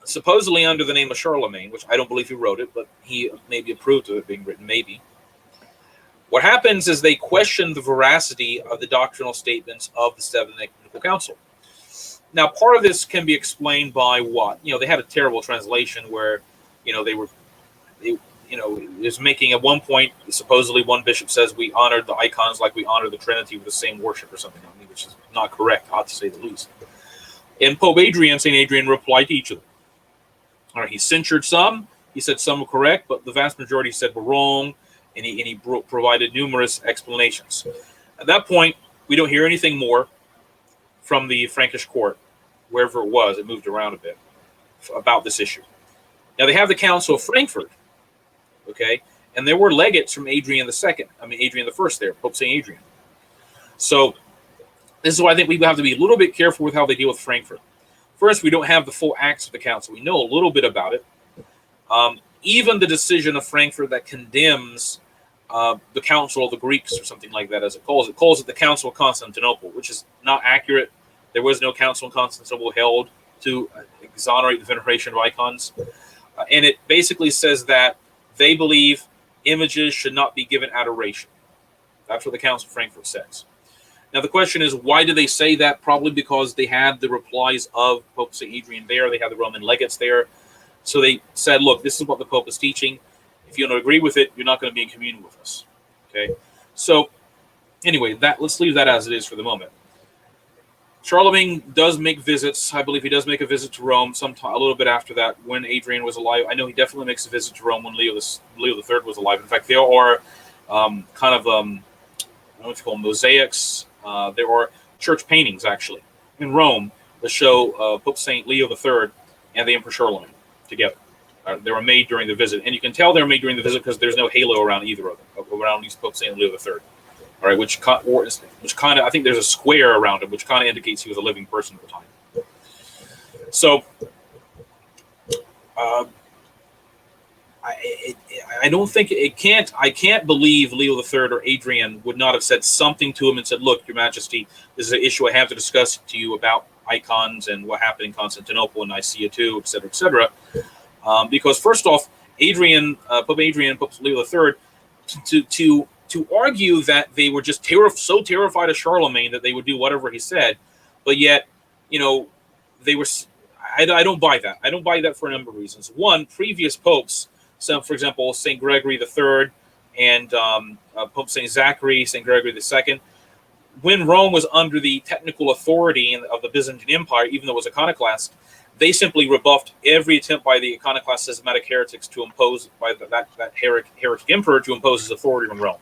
supposedly under the name of Charlemagne, which I don't believe he wrote it, but he maybe approved of it being written. Maybe. What happens is they question the veracity of the doctrinal statements of the Seventh Ecumenical Council. Now, part of this can be explained by what they had a terrible translation where it was making at one point, supposedly one bishop says we honored the icons like we honor the Trinity with the same worship or something, which is not correct, to say the least. And Pope Adrian, St. Adrian, replied to each of them. All right, he censured some. He said some were correct, but the vast majority said were wrong, and he provided numerous explanations. At that point, we don't hear anything more from the Frankish court, wherever it was. It moved around a bit about this issue. Now, they have the Council of Frankfurt. Okay, and there were legates from Adrian I there, Pope St. Adrian. So this is why I think we have to be a little bit careful with how they deal with Frankfurt. First, we don't have the full acts of the council. We know a little bit about it. Even the decision of Frankfurt that condemns the Council of the Greeks or something like that, as it calls it the Council of Constantinople, which is not accurate. There was no Council of Constantinople held to exonerate the veneration of icons. And it basically says that they believe images should not be given adoration. That's what the Council of Frankfurt says. Now, the question is, why do they say that? Probably because they had the replies of Pope St. Adrian there. They had the Roman legates there. So they said, look, this is what the Pope is teaching. If you don't agree with it, you're not going to be in communion with us. Okay. So anyway, let's leave that as it is for the moment. Charlemagne does make visits. I believe he does make a visit to Rome sometime a little bit after that when Adrian was alive. I know he definitely makes a visit to Rome when Leo III was alive. In fact, there are I don't know what you call them, mosaics. There are church paintings actually in Rome that show Pope Saint Leo III and the Emperor Charlemagne together. They were made during the visit, and you can tell they were made during the visit because there's no halo around either of them, around these Pope Saint Leo III. All right, which kind of, I think there's a square around him, which kind of indicates he was a living person at the time. So, I don't think I can't believe Leo III or Adrian would not have said something to him and said, "Look, Your Majesty, this is an issue I have to discuss to you about icons and what happened in Constantinople and Nicaea too, etc., etc." Because first off, Pope Adrian, Pope Leo III, to argue that they were just so terrified of Charlemagne that they would do whatever he said, but yet, they were. I don't buy that. I don't buy that for a number of reasons. One, previous popes, so for example, Saint Gregory III and Pope Saint Zachary, Saint Gregory II, when Rome was under the technical authority of the Byzantine Empire, even though it was iconoclast, they simply rebuffed every attempt by the iconoclast schismatic heretics to impose, by that heretic emperor, to impose his authority on Rome,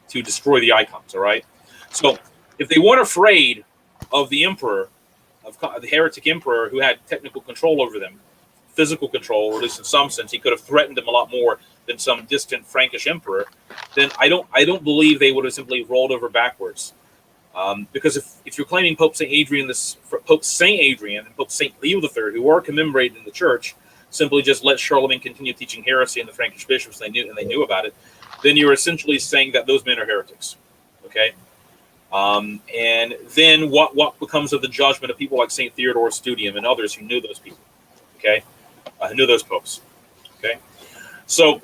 to destroy the icons, all right? So if they weren't afraid of the emperor, of the heretic emperor who had technical control over them, physical control, or at least in some sense, he could have threatened them a lot more than some distant Frankish emperor, then I don't believe they would have simply rolled over backwards. Because if you're claiming Pope Saint Adrian and Pope Saint Leo III, who are commemorated in the church, simply just let Charlemagne continue teaching heresy and the Frankish bishops, they knew about it, then you're essentially saying that those men are heretics. Okay? And then what becomes of the judgment of people like Saint Theodore Studium and others who knew those people? Okay? Who knew those popes? Okay? So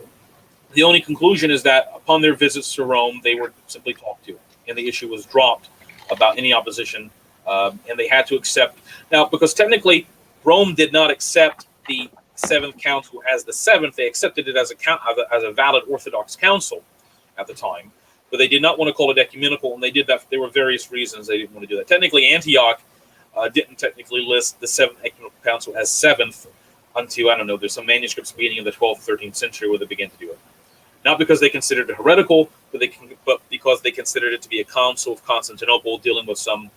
the only conclusion is that upon their visits to Rome, they were simply talked to, and the issue was dropped about any opposition, and they had to accept. Now, because technically Rome did not accept the Seventh Council as the seventh, they accepted it as a valid Orthodox council at the time, but they did not want to call it ecumenical, and they did that. There were various reasons they didn't want to do that. Technically, Antioch didn't technically list the Seventh Ecumenical Council as seventh until, I don't know, there's some manuscripts beginning in the 12th, 13th century where they began to do it. Not because they considered it heretical, but because they considered it to be a council of Constantinople dealing with some,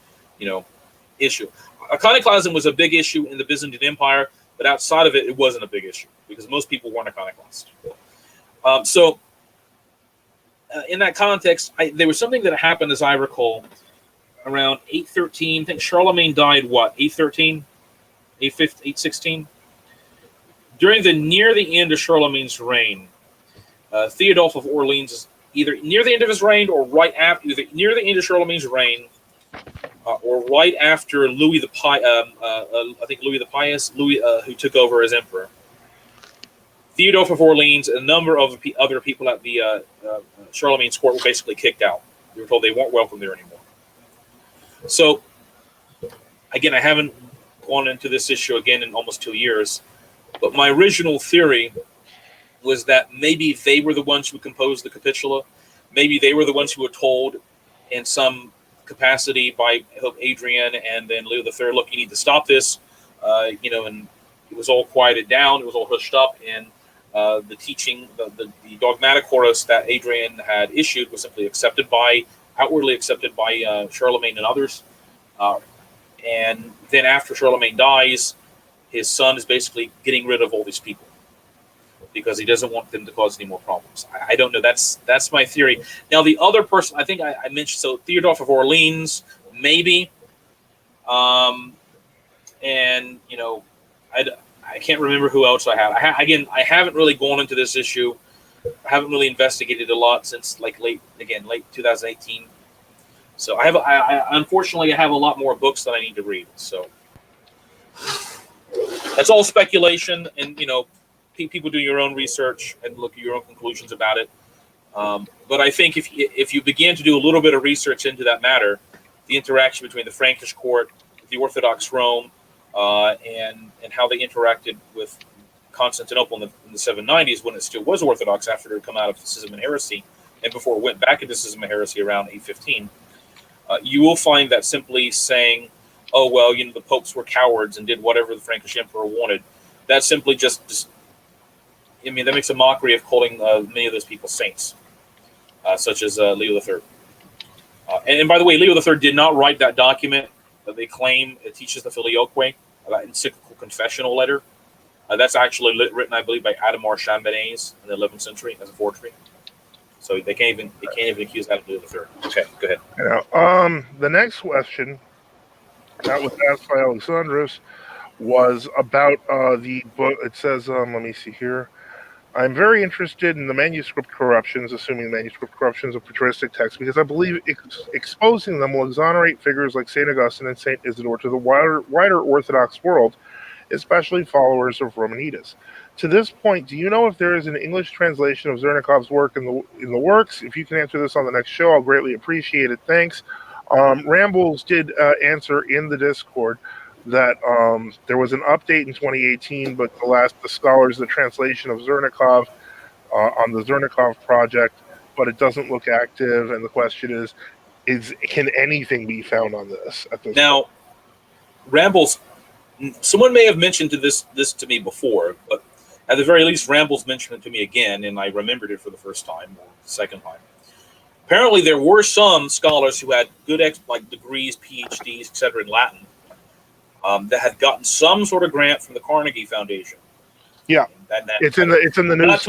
issue. Iconoclasm was a big issue in the Byzantine Empire, but outside of it, it wasn't a big issue because most people weren't iconoclast. In that context, there was something that happened, as I recall, around 813. I think Charlemagne died, 813? 816? Near the end of Charlemagne's reign, Theodulf of Orleans is either near the end of his reign or right after, either near the end of Charlemagne's reign or right after Louis the Pious, I think Louis the Pious, who took over as emperor. Theodulf of Orleans and a number of other people at the Charlemagne's court were basically kicked out. They were told they weren't welcome there anymore. So, again, I haven't gone into this issue again in almost 2 years, but my original theory was that maybe they were the ones who composed the Capitula. Maybe they were the ones who were told in some capacity by Pope Adrian and then Leo III, look, you need to stop this, and it was all quieted down, it was all hushed up, and the teaching, the dogmatic horus that Adrian had issued was simply outwardly accepted by Charlemagne and others. And then after Charlemagne dies, his son is basically getting rid of all these people because he doesn't want them to cause any more problems. I don't know. That's my theory. Now, the other person, I think I mentioned, so Theodulf of Orleans, maybe. And, I can't remember who else I have. I haven't really gone into this issue. I haven't really investigated a lot since late 2018. So unfortunately, I have a lot more books that I need to read. So that's all speculation, and people do your own research and look at your own conclusions about it. But I think if you begin to do a little bit of research into that matter, the interaction between the Frankish court, the Orthodox Rome, and how they interacted with Constantinople in the 790s, when it still was Orthodox after it had come out of schism and heresy, and before it went back into schism and heresy around 815, you will find that simply saying, "Oh well, the popes were cowards and did whatever the Frankish emperor wanted," that simply just that makes a mockery of calling many of those people saints, such as Leo the Third. And by the way, Leo the Third did not write that document that they claim it teaches the Filioque, that encyclical confessional letter. That's actually written, I believe, by Adhemar Chambenes in the 11th century as a forgery. So they can't even accuse that of Leo the Third. Okay, go ahead. The next question that was asked by Alexandros was about the book. It says, let me see here. I'm very interested in the manuscript corruptions, assuming manuscript corruptions of patristic texts, because I believe exposing them will exonerate figures like St. Augustine and St. Isidore to the wider Orthodox world, especially followers of Romanitas. To this point, do you know if there is an English translation of Zernikov's work in the works? If you can answer this on the next show, I'll greatly appreciate it. Thanks. Rambles did answer in the Discord that there was an update in 2018, but the scholars, the translation of Zernikov on the Zernikov project, but it doesn't look active. And the question is can anything be found on this at this now, point? Rambles, someone may have mentioned this to me before, but at the very least, Rambles mentioned it to me again, and I remembered it for the first time or the second time. Apparently, there were some scholars who had good degrees, PhDs, etc., in Latin, that had gotten some sort of grant from the Carnegie Foundation. Yeah, it's in the news.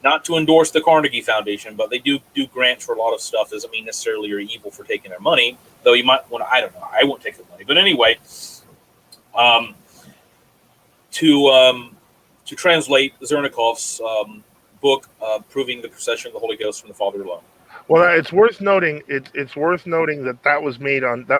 Not to endorse the Carnegie Foundation, but they do grants for a lot of stuff. Doesn't mean necessarily you're evil for taking their money, though you might want to. I don't know. I won't take the money, but anyway, to translate Zernikov's book, proving the procession of the Holy Ghost from the Father alone. Well, it's worth noting. It's worth noting that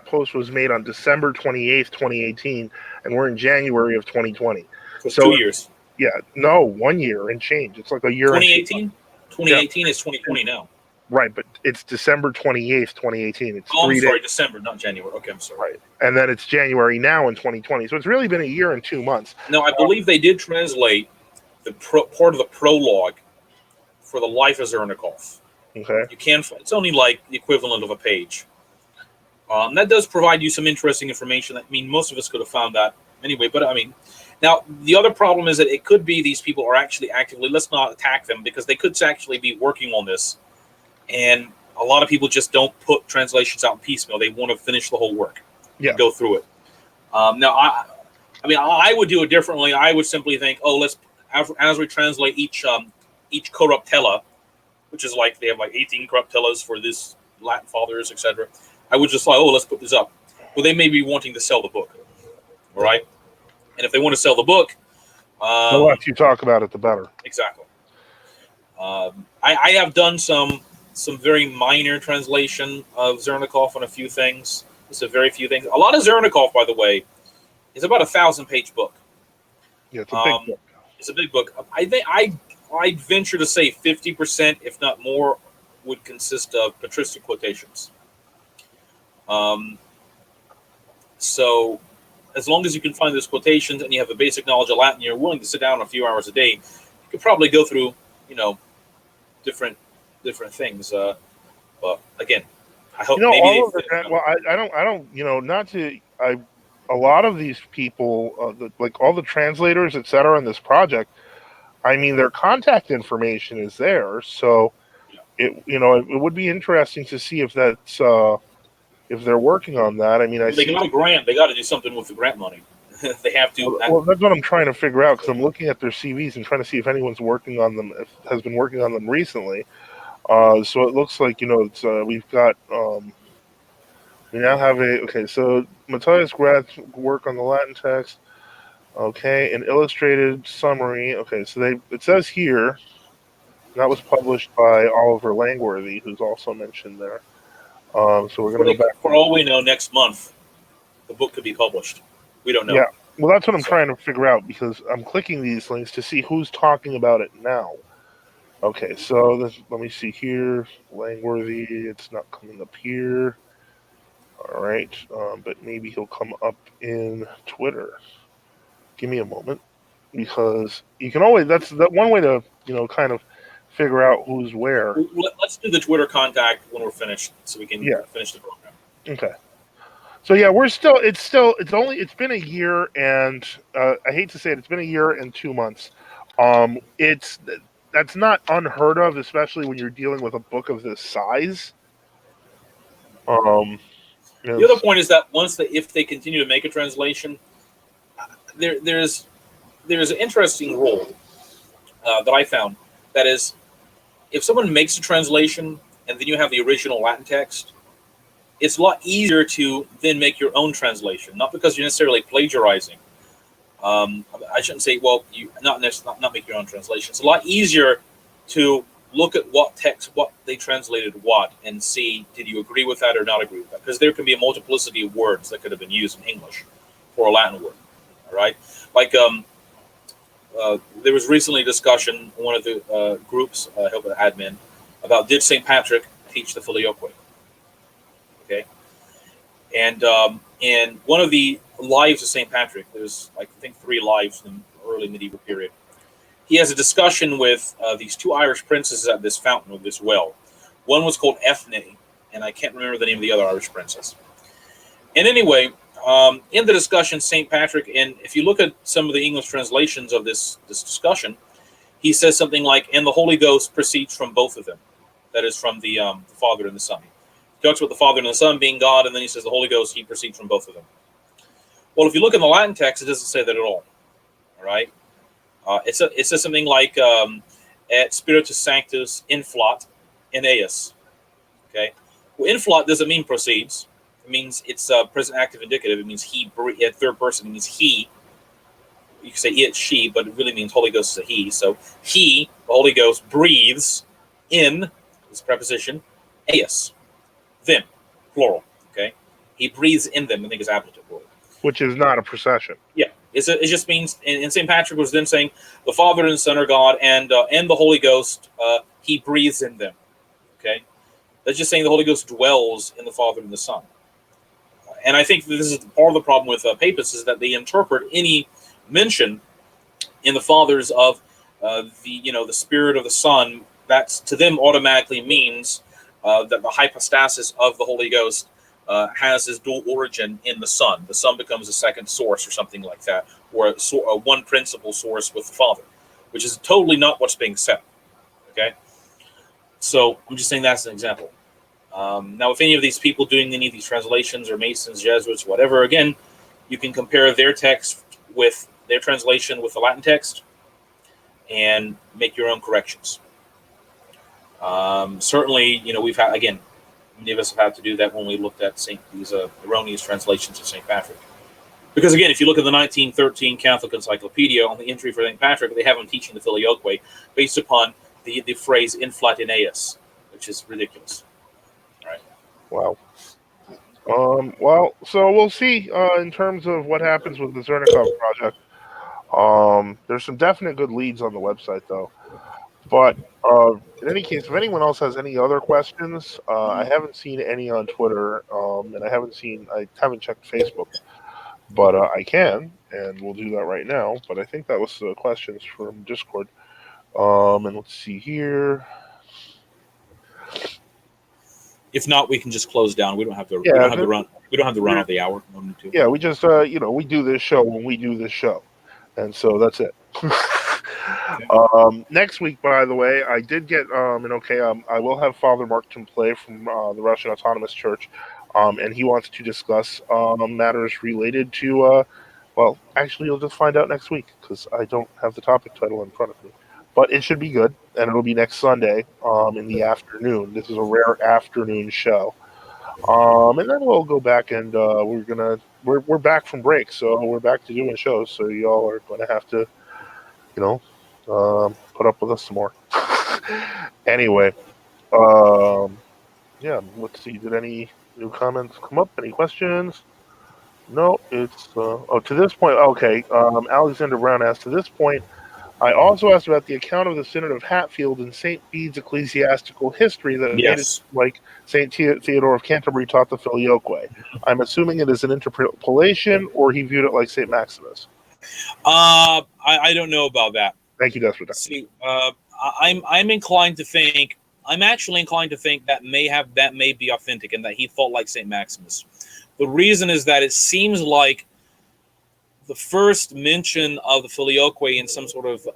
post was made on December 28th, 2018, and we're in January of 2020. So 2 years. Yeah, no, 1 year and change. It's like a year. 2018. 2018 is 2020 now. Right, but it's December 28th, 2018. It's I'm sorry, December, not January. Okay, I'm sorry. Right, and then it's January now in 2020. So it's really been a year and 2 months. No, I believe they did translate the part of the prologue for the life of Zernikov. Okay. You can. It's only like the equivalent of a page. That does provide you some interesting information. I mean, most of us could have found that anyway. But I mean, now the other problem is that it could be these people are actually actively. Let's not attack them because they could actually be working on this, and a lot of people just don't put translations out in piecemeal. They want to finish the whole work. Yeah. And go through it. Now, I would do it differently. I would simply think, let's as we translate each corruptella, which is like they have like 18 corruptellas for this Latin fathers, etc. I would just let's put this up. Well, they may be wanting to sell the book, all right? And if they want to sell the book, the less you talk about it, the better. Exactly. I have done some very minor translation of Zernikov on a few things. It's a very few things. A lot of Zernikov, by the way, is about 1,000-page book. Yeah, it's a big book. It's a big book. I think I'd venture to say 50%, if not more, would consist of patristic quotations. So as long as you can find those quotations and you have a basic knowledge of Latin, you're willing to sit down a few hours a day, you could probably go through, different things. But again, I hope maybe all of that. Well, I don't. Not to. A lot of these people, like all the translators, etc., in this project. I mean, their contact information is there, so it would be interesting to see if that's if they're working on that. I mean, they got a grant. They got to do something with the grant money. They have to. Well, that's what I'm trying to figure out because I'm looking at their CVs and trying to see if anyone's working on them, has been working on them recently. So it looks like it's we've got we now have so Matthias Grath's work on the Latin text. Okay, an illustrated summary. Okay, so it says here that was published by Oliver Langworthy, who's also mentioned there. So we're going to go back. For all we know, next month the book could be published. We don't know. Yeah, well, that's what I'm trying to figure out because I'm clicking these links to see who's talking about it now. Okay, so let me see here. Langworthy, it's not coming up here. All right, but maybe he'll come up in Twitter. Give me a moment. because you can always that's that one way to kind of figure out who's where. Let's do the Twitter contact when we're finished, so we can Yeah. finish the program. Okay. So yeah, we're still. It's been a year, and I hate to say it, it's been a year and 2 months. It's that's not unheard of, especially when you're dealing with a book of this size. Um, The other it's, point is that if they continue to make a translation, there's an interesting rule that I found. That is, if someone makes a translation and then you have the original Latin text, it's a lot easier to then make your own translation. Not because you're necessarily plagiarizing. I shouldn't say, well, you not make your own translation. It's a lot easier to look at what they translated what, and see, did you agree with that or not agree with that? Because there can be a multiplicity of words that could have been used in English for a Latin word. All right, like there was recently a discussion in one of the groups, help an admin, about did St. Patrick teach the filioque? Okay, and in one of the lives of St. Patrick, there's like I think 3 lives in the early medieval period. He has a discussion with these 2 Irish princesses at this fountain, or this well. One was called Ethne, and I can't remember the name of the other Irish princess. And anyway, in the discussion, St. Patrick, and if you look at some of the English translations of this discussion, he says something like, and the Holy Ghost proceeds from both of them. That is from the Father and the Son. He talks about the Father and the Son being God, and then he says the Holy Ghost, he proceeds from both of them. Well, if you look in the Latin text, it doesn't say that at all. All right? It says something like et Spiritus Sanctus inflat in eis. Okay? Well, inflat doesn't mean proceeds. It means it's present active indicative. It means he, third person. It means he. You can say it, she, but it really means Holy Ghost is a he. So he, the Holy Ghost, breathes in, this preposition, eis, them, plural. Okay? He breathes in them, I think is ablative plural. which is not a procession. Yeah, it just means, and St. Patrick was then saying the Father and the Son are God, and the Holy Ghost, he breathes in them. Okay, that's just saying the Holy Ghost dwells in the Father and the Son. And I think this is part of the problem with Papists, is that they interpret any mention in the Fathers of the Spirit of the Son. That's to them automatically means that the hypostasis of the Holy Ghost has his dual origin in the Son. The Son becomes a second source or something like that, or a one principal source with the Father, which is totally not what's being said. Okay? So I'm just saying that's an example. Now, if any of these people doing any of these translations, or Masons, Jesuits, whatever, again, you can compare their text with their translation with the Latin text and make your own corrections. Certainly, we've had, again, many of us have had to do that when we looked at these erroneous translations of St. Patrick. Because again, if you look at the 1913 Catholic Encyclopedia, on the entry for St. Patrick, they have him teaching the filioque based upon the phrase inflat in eis, which is ridiculous. Right? Wow. Well, so we'll see in terms of what happens with the Zernikov project. There's some definite good leads on the website, though. But in any case, if anyone else has any other questions, I haven't seen any on Twitter, and I haven't checked Facebook, but I can, and we'll do that right now. But I think that was the questions from Discord. And let's see here. If not, we can just close down. We don't have to. Yeah, we don't have to run. We don't have to run out the hour. No need to. Yeah, we just we do this show when we do this show, and so that's it. Next week, by the way, I did get I will have Father Mark Temple from the Russian Autonomous Church, and he wants to discuss matters related to. Well, actually, you'll just find out next week because I don't have the topic title in front of me, but it should be good, and it'll be next Sunday in the afternoon. This is a rare afternoon show. And then we'll go back and we're back from break, so we're back to doing shows. So y'all are going to have to, put up with us some more. Anyway, yeah. Let's see. Did any new comments come up? Any questions? No. It's to this point. Okay. Alexander Brown asked, to this point, I also asked about the account of the Synod of Hatfield in St. Bede's ecclesiastical history that made it like St. Theodore of Canterbury taught the filioque. I'm assuming it is an interpolation, or he viewed it like St. Maximus. I don't know about that. Thank you, Desperate. See, I'm inclined to think. I'm actually inclined to think that may be authentic and that he thought like Saint Maximus. The reason is that it seems like the first mention of the filioque in some sort of,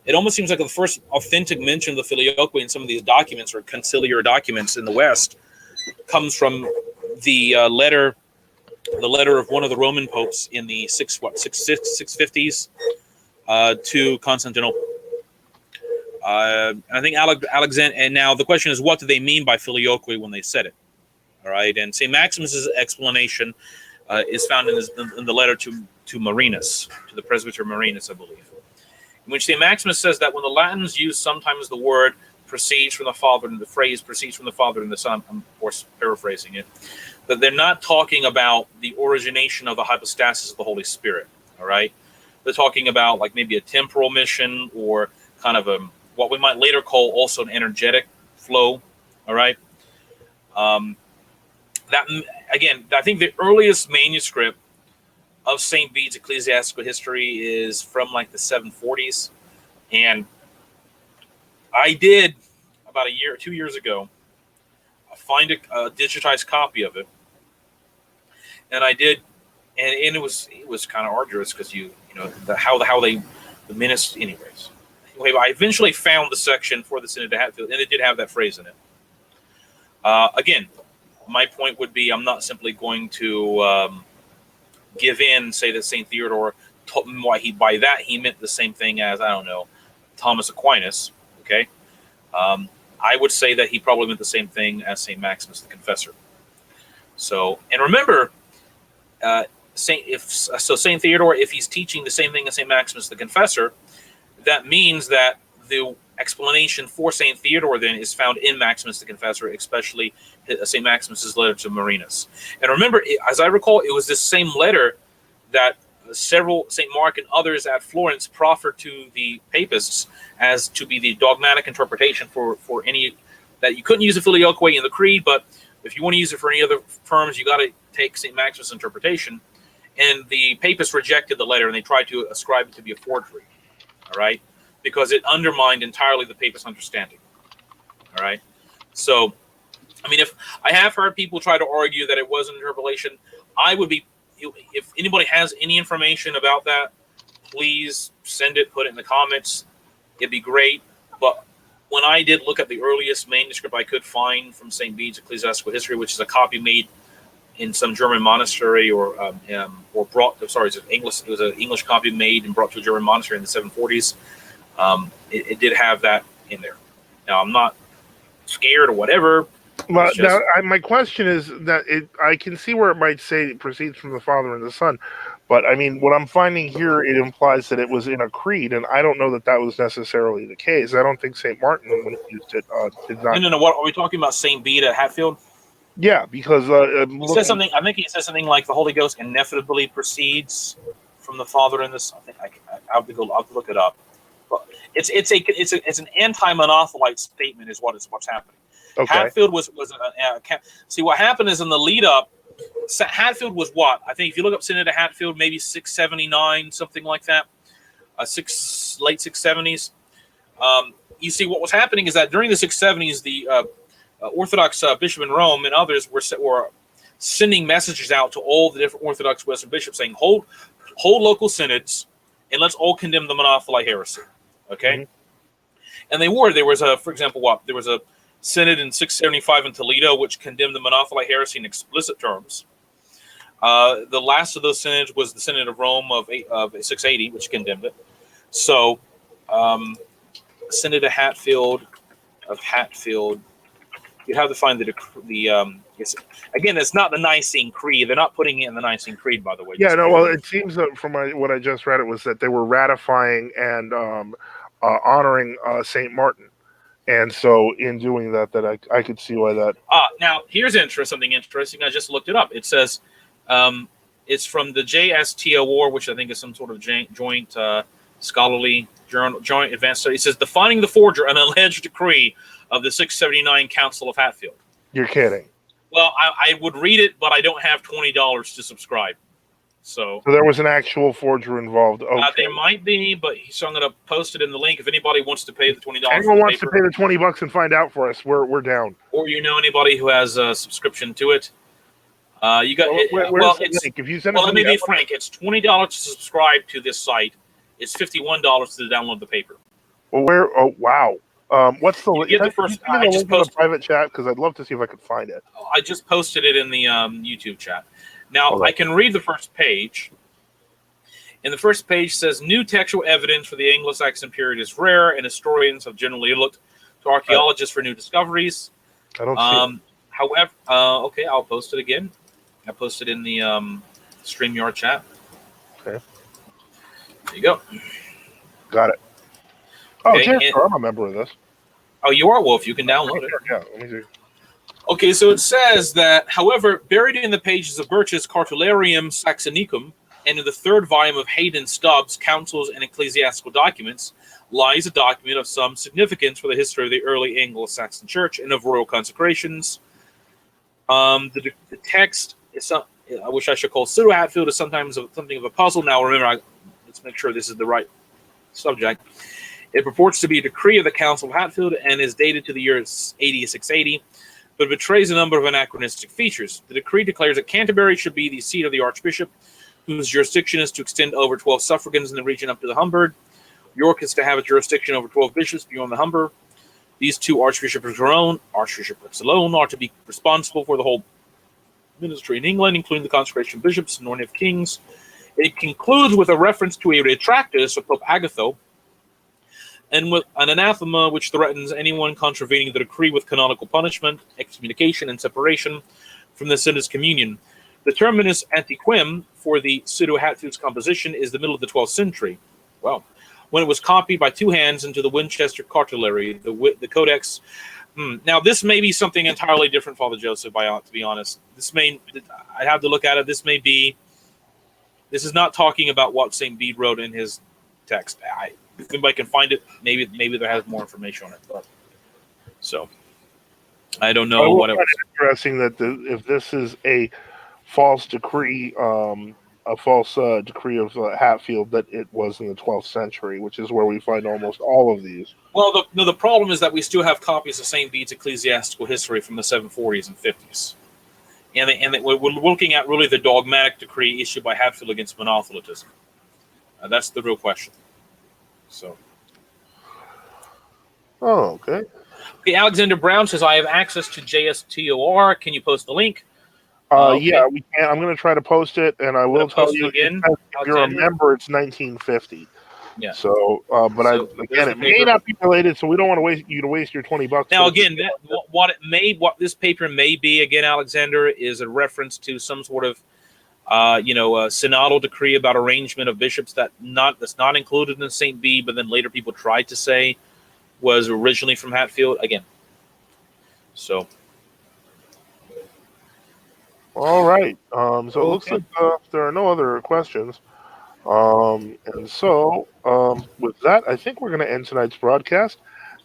it almost seems like the first authentic mention of the filioque in some of these documents or conciliar documents in the West comes from the letter of one of the Roman popes in the 650s to Constantinople. I think Alexander. And now the question is, what do they mean by filioque when they said it? All right, and Saint Maximus's explanation is found in the letter to Marinus, to the presbyter Marinus, I believe, in which Saint Maximus says that when the Latins use sometimes the word proceeds from the Father and the phrase proceeds from the Father and the Son, I'm of course paraphrasing it, that they're not talking about the origination of the hypostasis of the Holy Spirit. All right, they're talking about like maybe a temporal mission or kind of what we might later call also an energetic flow. All right. That again, I think the earliest manuscript of Saint Bede's ecclesiastical history is from like the 740s, and I did about 2 years ago find a digitized copy of it, and I did, and it was kind of arduous because how the minutes, anyways. Anyway, I eventually found the section for the Synod of Hatfield, and it did have that phrase in it. Again, my point would be I'm not simply going to give in, say that St. Theodore, by that he meant the same thing as, I don't know, Thomas Aquinas, okay? I would say that he probably meant the same thing as St. Maximus the Confessor. So, and remember, St. Theodore, if he's teaching the same thing as St. Maximus the Confessor, that means that the explanation for St. Theodore then is found in Maximus the Confessor, especially St. Maximus's letter to Marinus. And remember, as I recall, it was this same letter that several, St. Mark and others at Florence, proffered to the papists as to be the dogmatic interpretation for any, that you couldn't use the filioque in the creed, but if you want to use it for any other terms, you got to take St. Maximus' interpretation. And the papists rejected the letter, and they tried to ascribe it to be a forgery, all right, because it undermined entirely the papist understanding, all right. So, I mean, if I have heard people try to argue that it was an interpolation, I would be, if anybody has any information about that, please send it, put it in the comments. It'd be great. But when I did look at the earliest manuscript I could find from St. Bede's Ecclesiastical History, which is a copy made in some German monastery or brought, sorry, it was an English copy made and brought to a German monastery in the 740s. It did have that in there. Now, I'm not scared or whatever. Well, now, my question is that I can see where it might say it proceeds from the Father and the Son, but I mean, what I'm finding here, it implies that it was in a creed, and I don't know that that was necessarily the case. I don't think St. Martin, when he used it, did not. No. What are we talking about? St. Bede at Hatfield? Yeah, because he says something. I think he says something like the Holy Ghost inevitably proceeds from the Father and the Son. I think I'll have to look it up. But it's an anti-monothelite statement, is what's happening. Okay. Hatfield was see what happened is in the lead up. Hatfield was what? I think if you look up Synod of Hatfield, maybe 679, something like that, late 670s. You see what was happening is that during the 670s, the Orthodox bishop in Rome and others were sending messages out to all the different Orthodox Western bishops saying, hold local synods and let's all condemn the monothelite heresy. Okay, mm-hmm. And there was for example, there was a synod in 675 in Toledo which condemned the monothelite heresy in explicit terms. The last of those synods was the Synod of Rome of 680, which condemned it. So, Synod of Hatfield, you have to find it's not the Nicene Creed. They're not putting it in the Nicene Creed, by the way. Yeah, no. Well, it seems that from what I just read, it was that they were ratifying and honoring Saint Martin, and so in doing that, I could see why that. Now here's something interesting. I just looked it up. It says it's from the JSTOR, which I think is some sort of joint scholarly journal, joint advanced study. It says defining the forger, an alleged decree of the 679 Council of Hatfield. You're kidding. Well, I would read it, but I don't have $20 to subscribe. So there was an actual forger involved. Okay. there might be, but so I'm going to post it in the link. If anybody wants to pay the $20 for Anyone the wants to paper, pay the $20 and find out for us, we're down. or anybody who has a subscription to it, you got. Where's the link? If you send it to let me me, be frank. It's $20 to subscribe to this site. It's $51 to download the paper. Well, where? Oh, wow. What's the link? Get the first. Give me the link in the private chat because I'd love to see if I could find it. I just posted it in the YouTube chat. Now Okay. I can read the first page. And the first page says, new textual evidence for the Anglo-Saxon period is rare, and historians have generally looked to archaeologists for new discoveries. I don't see it. However, okay, I'll post it again. I posted in the StreamYard chat. Okay. There you go. Got it. Oh, Okay, I'm a member of this. Oh, you are, Wolf. You can download it. Yeah, let me see. Okay, so it says that, however, buried in the pages of Birch's Cartularium Saxonicum and in the third volume of Hayden Stubbs' Councils and Ecclesiastical Documents lies a document of some significance for the history of the early Anglo-Saxon Church and of royal consecrations. The text is I wish I should call Pseudo-Hatfield is sometimes something of a puzzle. Now, remember, let's make sure this is the right subject. It purports to be a decree of the Council of Hatfield and is dated to the year 8680, but betrays a number of anachronistic features. The decree declares that Canterbury should be the seat of the Archbishop, whose jurisdiction is to extend over 12 suffragans in the region up to the Humber. York is to have a jurisdiction over 12 bishops beyond the Humber. These two archbishoprics alone are to be responsible for the whole ministry in England, including the consecration of bishops and anointing of kings. It concludes with a reference to a retractus of Pope Agatho, and with an anathema which threatens anyone contravening the decree with canonical punishment, excommunication, and separation from the Synod's communion. The terminus antiquem for the Pseudo-Hatfield's composition is the middle of the 12th century. Well, when it was copied by two hands into the Winchester Cartulary, the Codex. Now, this may be something entirely different, Father Joseph, to be honest. I'd have to look at it. This is not talking about what St. Bede wrote in his text. If anybody can find it, maybe there has more information on it. But so I don't know what it was. Interesting that if this is a false decree, decree of Hatfield, that it was in the 12th century, which is where we find almost all of these. Well, the problem is that we still have copies of St. Bede's ecclesiastical history from the 740s and 50s. And we're looking at really the dogmatic decree issued by Hatfield against monothelitism. That's the real question. So. Oh, okay. Okay, Alexander Brown says, I have access to JSTOR. Can you post the link? Okay. Yeah, we can. I'm going to try to post it, and I will tell you again. If you're a member, it's 1950. Yeah. So, it may not be related, so we don't want to waste your $20. Now, again, what this paper may be, again, Alexander, is a reference to some sort of, a synodal decree about arrangement of bishops that's not included in St. Bede, but then later people tried to say was originally from Hatfield. Again, so. All right. So it looks like there are no other questions. And so with that, I think we're going to end tonight's broadcast.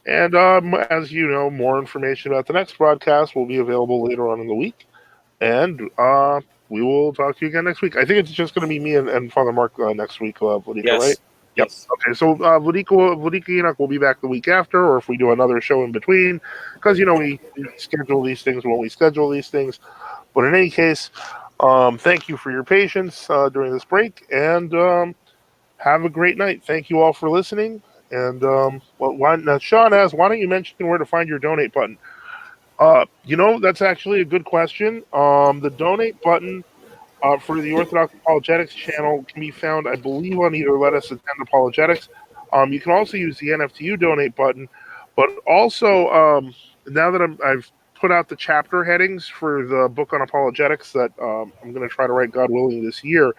And as you know, more information about the next broadcast will be available later on in the week. And we will talk to you again next week. I think it's just going to be me and Father Mark next week, Vladika, yes. right? Yes. Yep. Okay, so Vladika Enoch will be back the week after, or if we do another show in between, because, we schedule these things when we schedule these things. But in any case, thank you for your patience during this break, and have a great night. Thank you all for listening. And Sean asks, why don't you mention where to find your donate button? That's actually a good question. The donate button for the Orthodox Apologetics channel can be found, I believe, on either Let Us Attend Apologetics. You can also use the NFTU donate button, but also now that I've put out the chapter headings for the book on apologetics that I'm going to try to write, God willing, this year.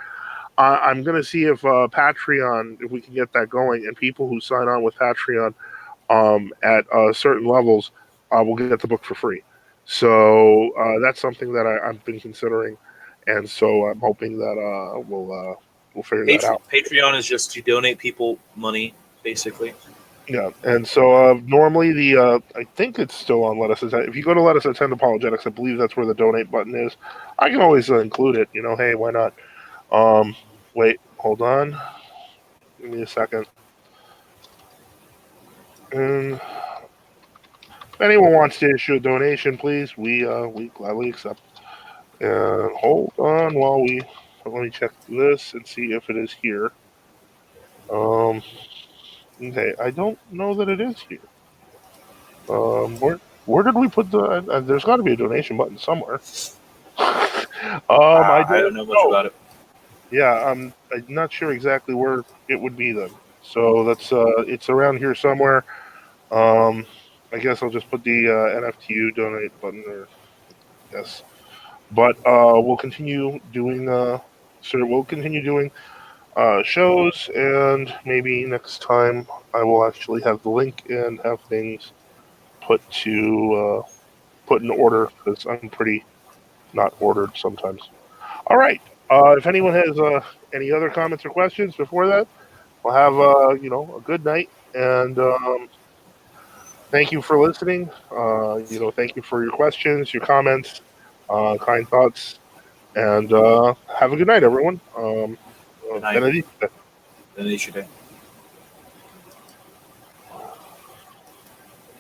I'm going to see if Patreon, if we can get that going, and people who sign on with Patreon at certain levels will get the book for free. So that's something that I've been considering, and so I'm hoping that we'll figure that out. Patreon is just to donate people money, basically. Yeah, and so normally I think it's still on Let Us Attend. If you go to Let Us Attend Apologetics, I believe that's where the donate button is. I can always include it. Hey, why not? Wait, hold on. Give me a second. And if anyone wants to issue a donation, please, we gladly accept. And hold on while let me check this and see if it is here. Okay, I don't know that it is here. Where did we put the? There's got to be a donation button somewhere. I I don't don't know much know. about it. Yeah, I'm not sure exactly where it would be then. So that's it's around here somewhere. Um, I guess I'll just put the NFTU donate button there. Yes, but we'll continue doing. We'll continue doing shows, and maybe next time I will actually have the link and have things put to put in order because I'm pretty not ordered sometimes. All right. If anyone has any other comments or questions before that, we'll have a good night and thank you for listening. Thank you for your questions, your comments, kind thoughts, and have a good night, everyone. Good night. Benedict. Benedicite.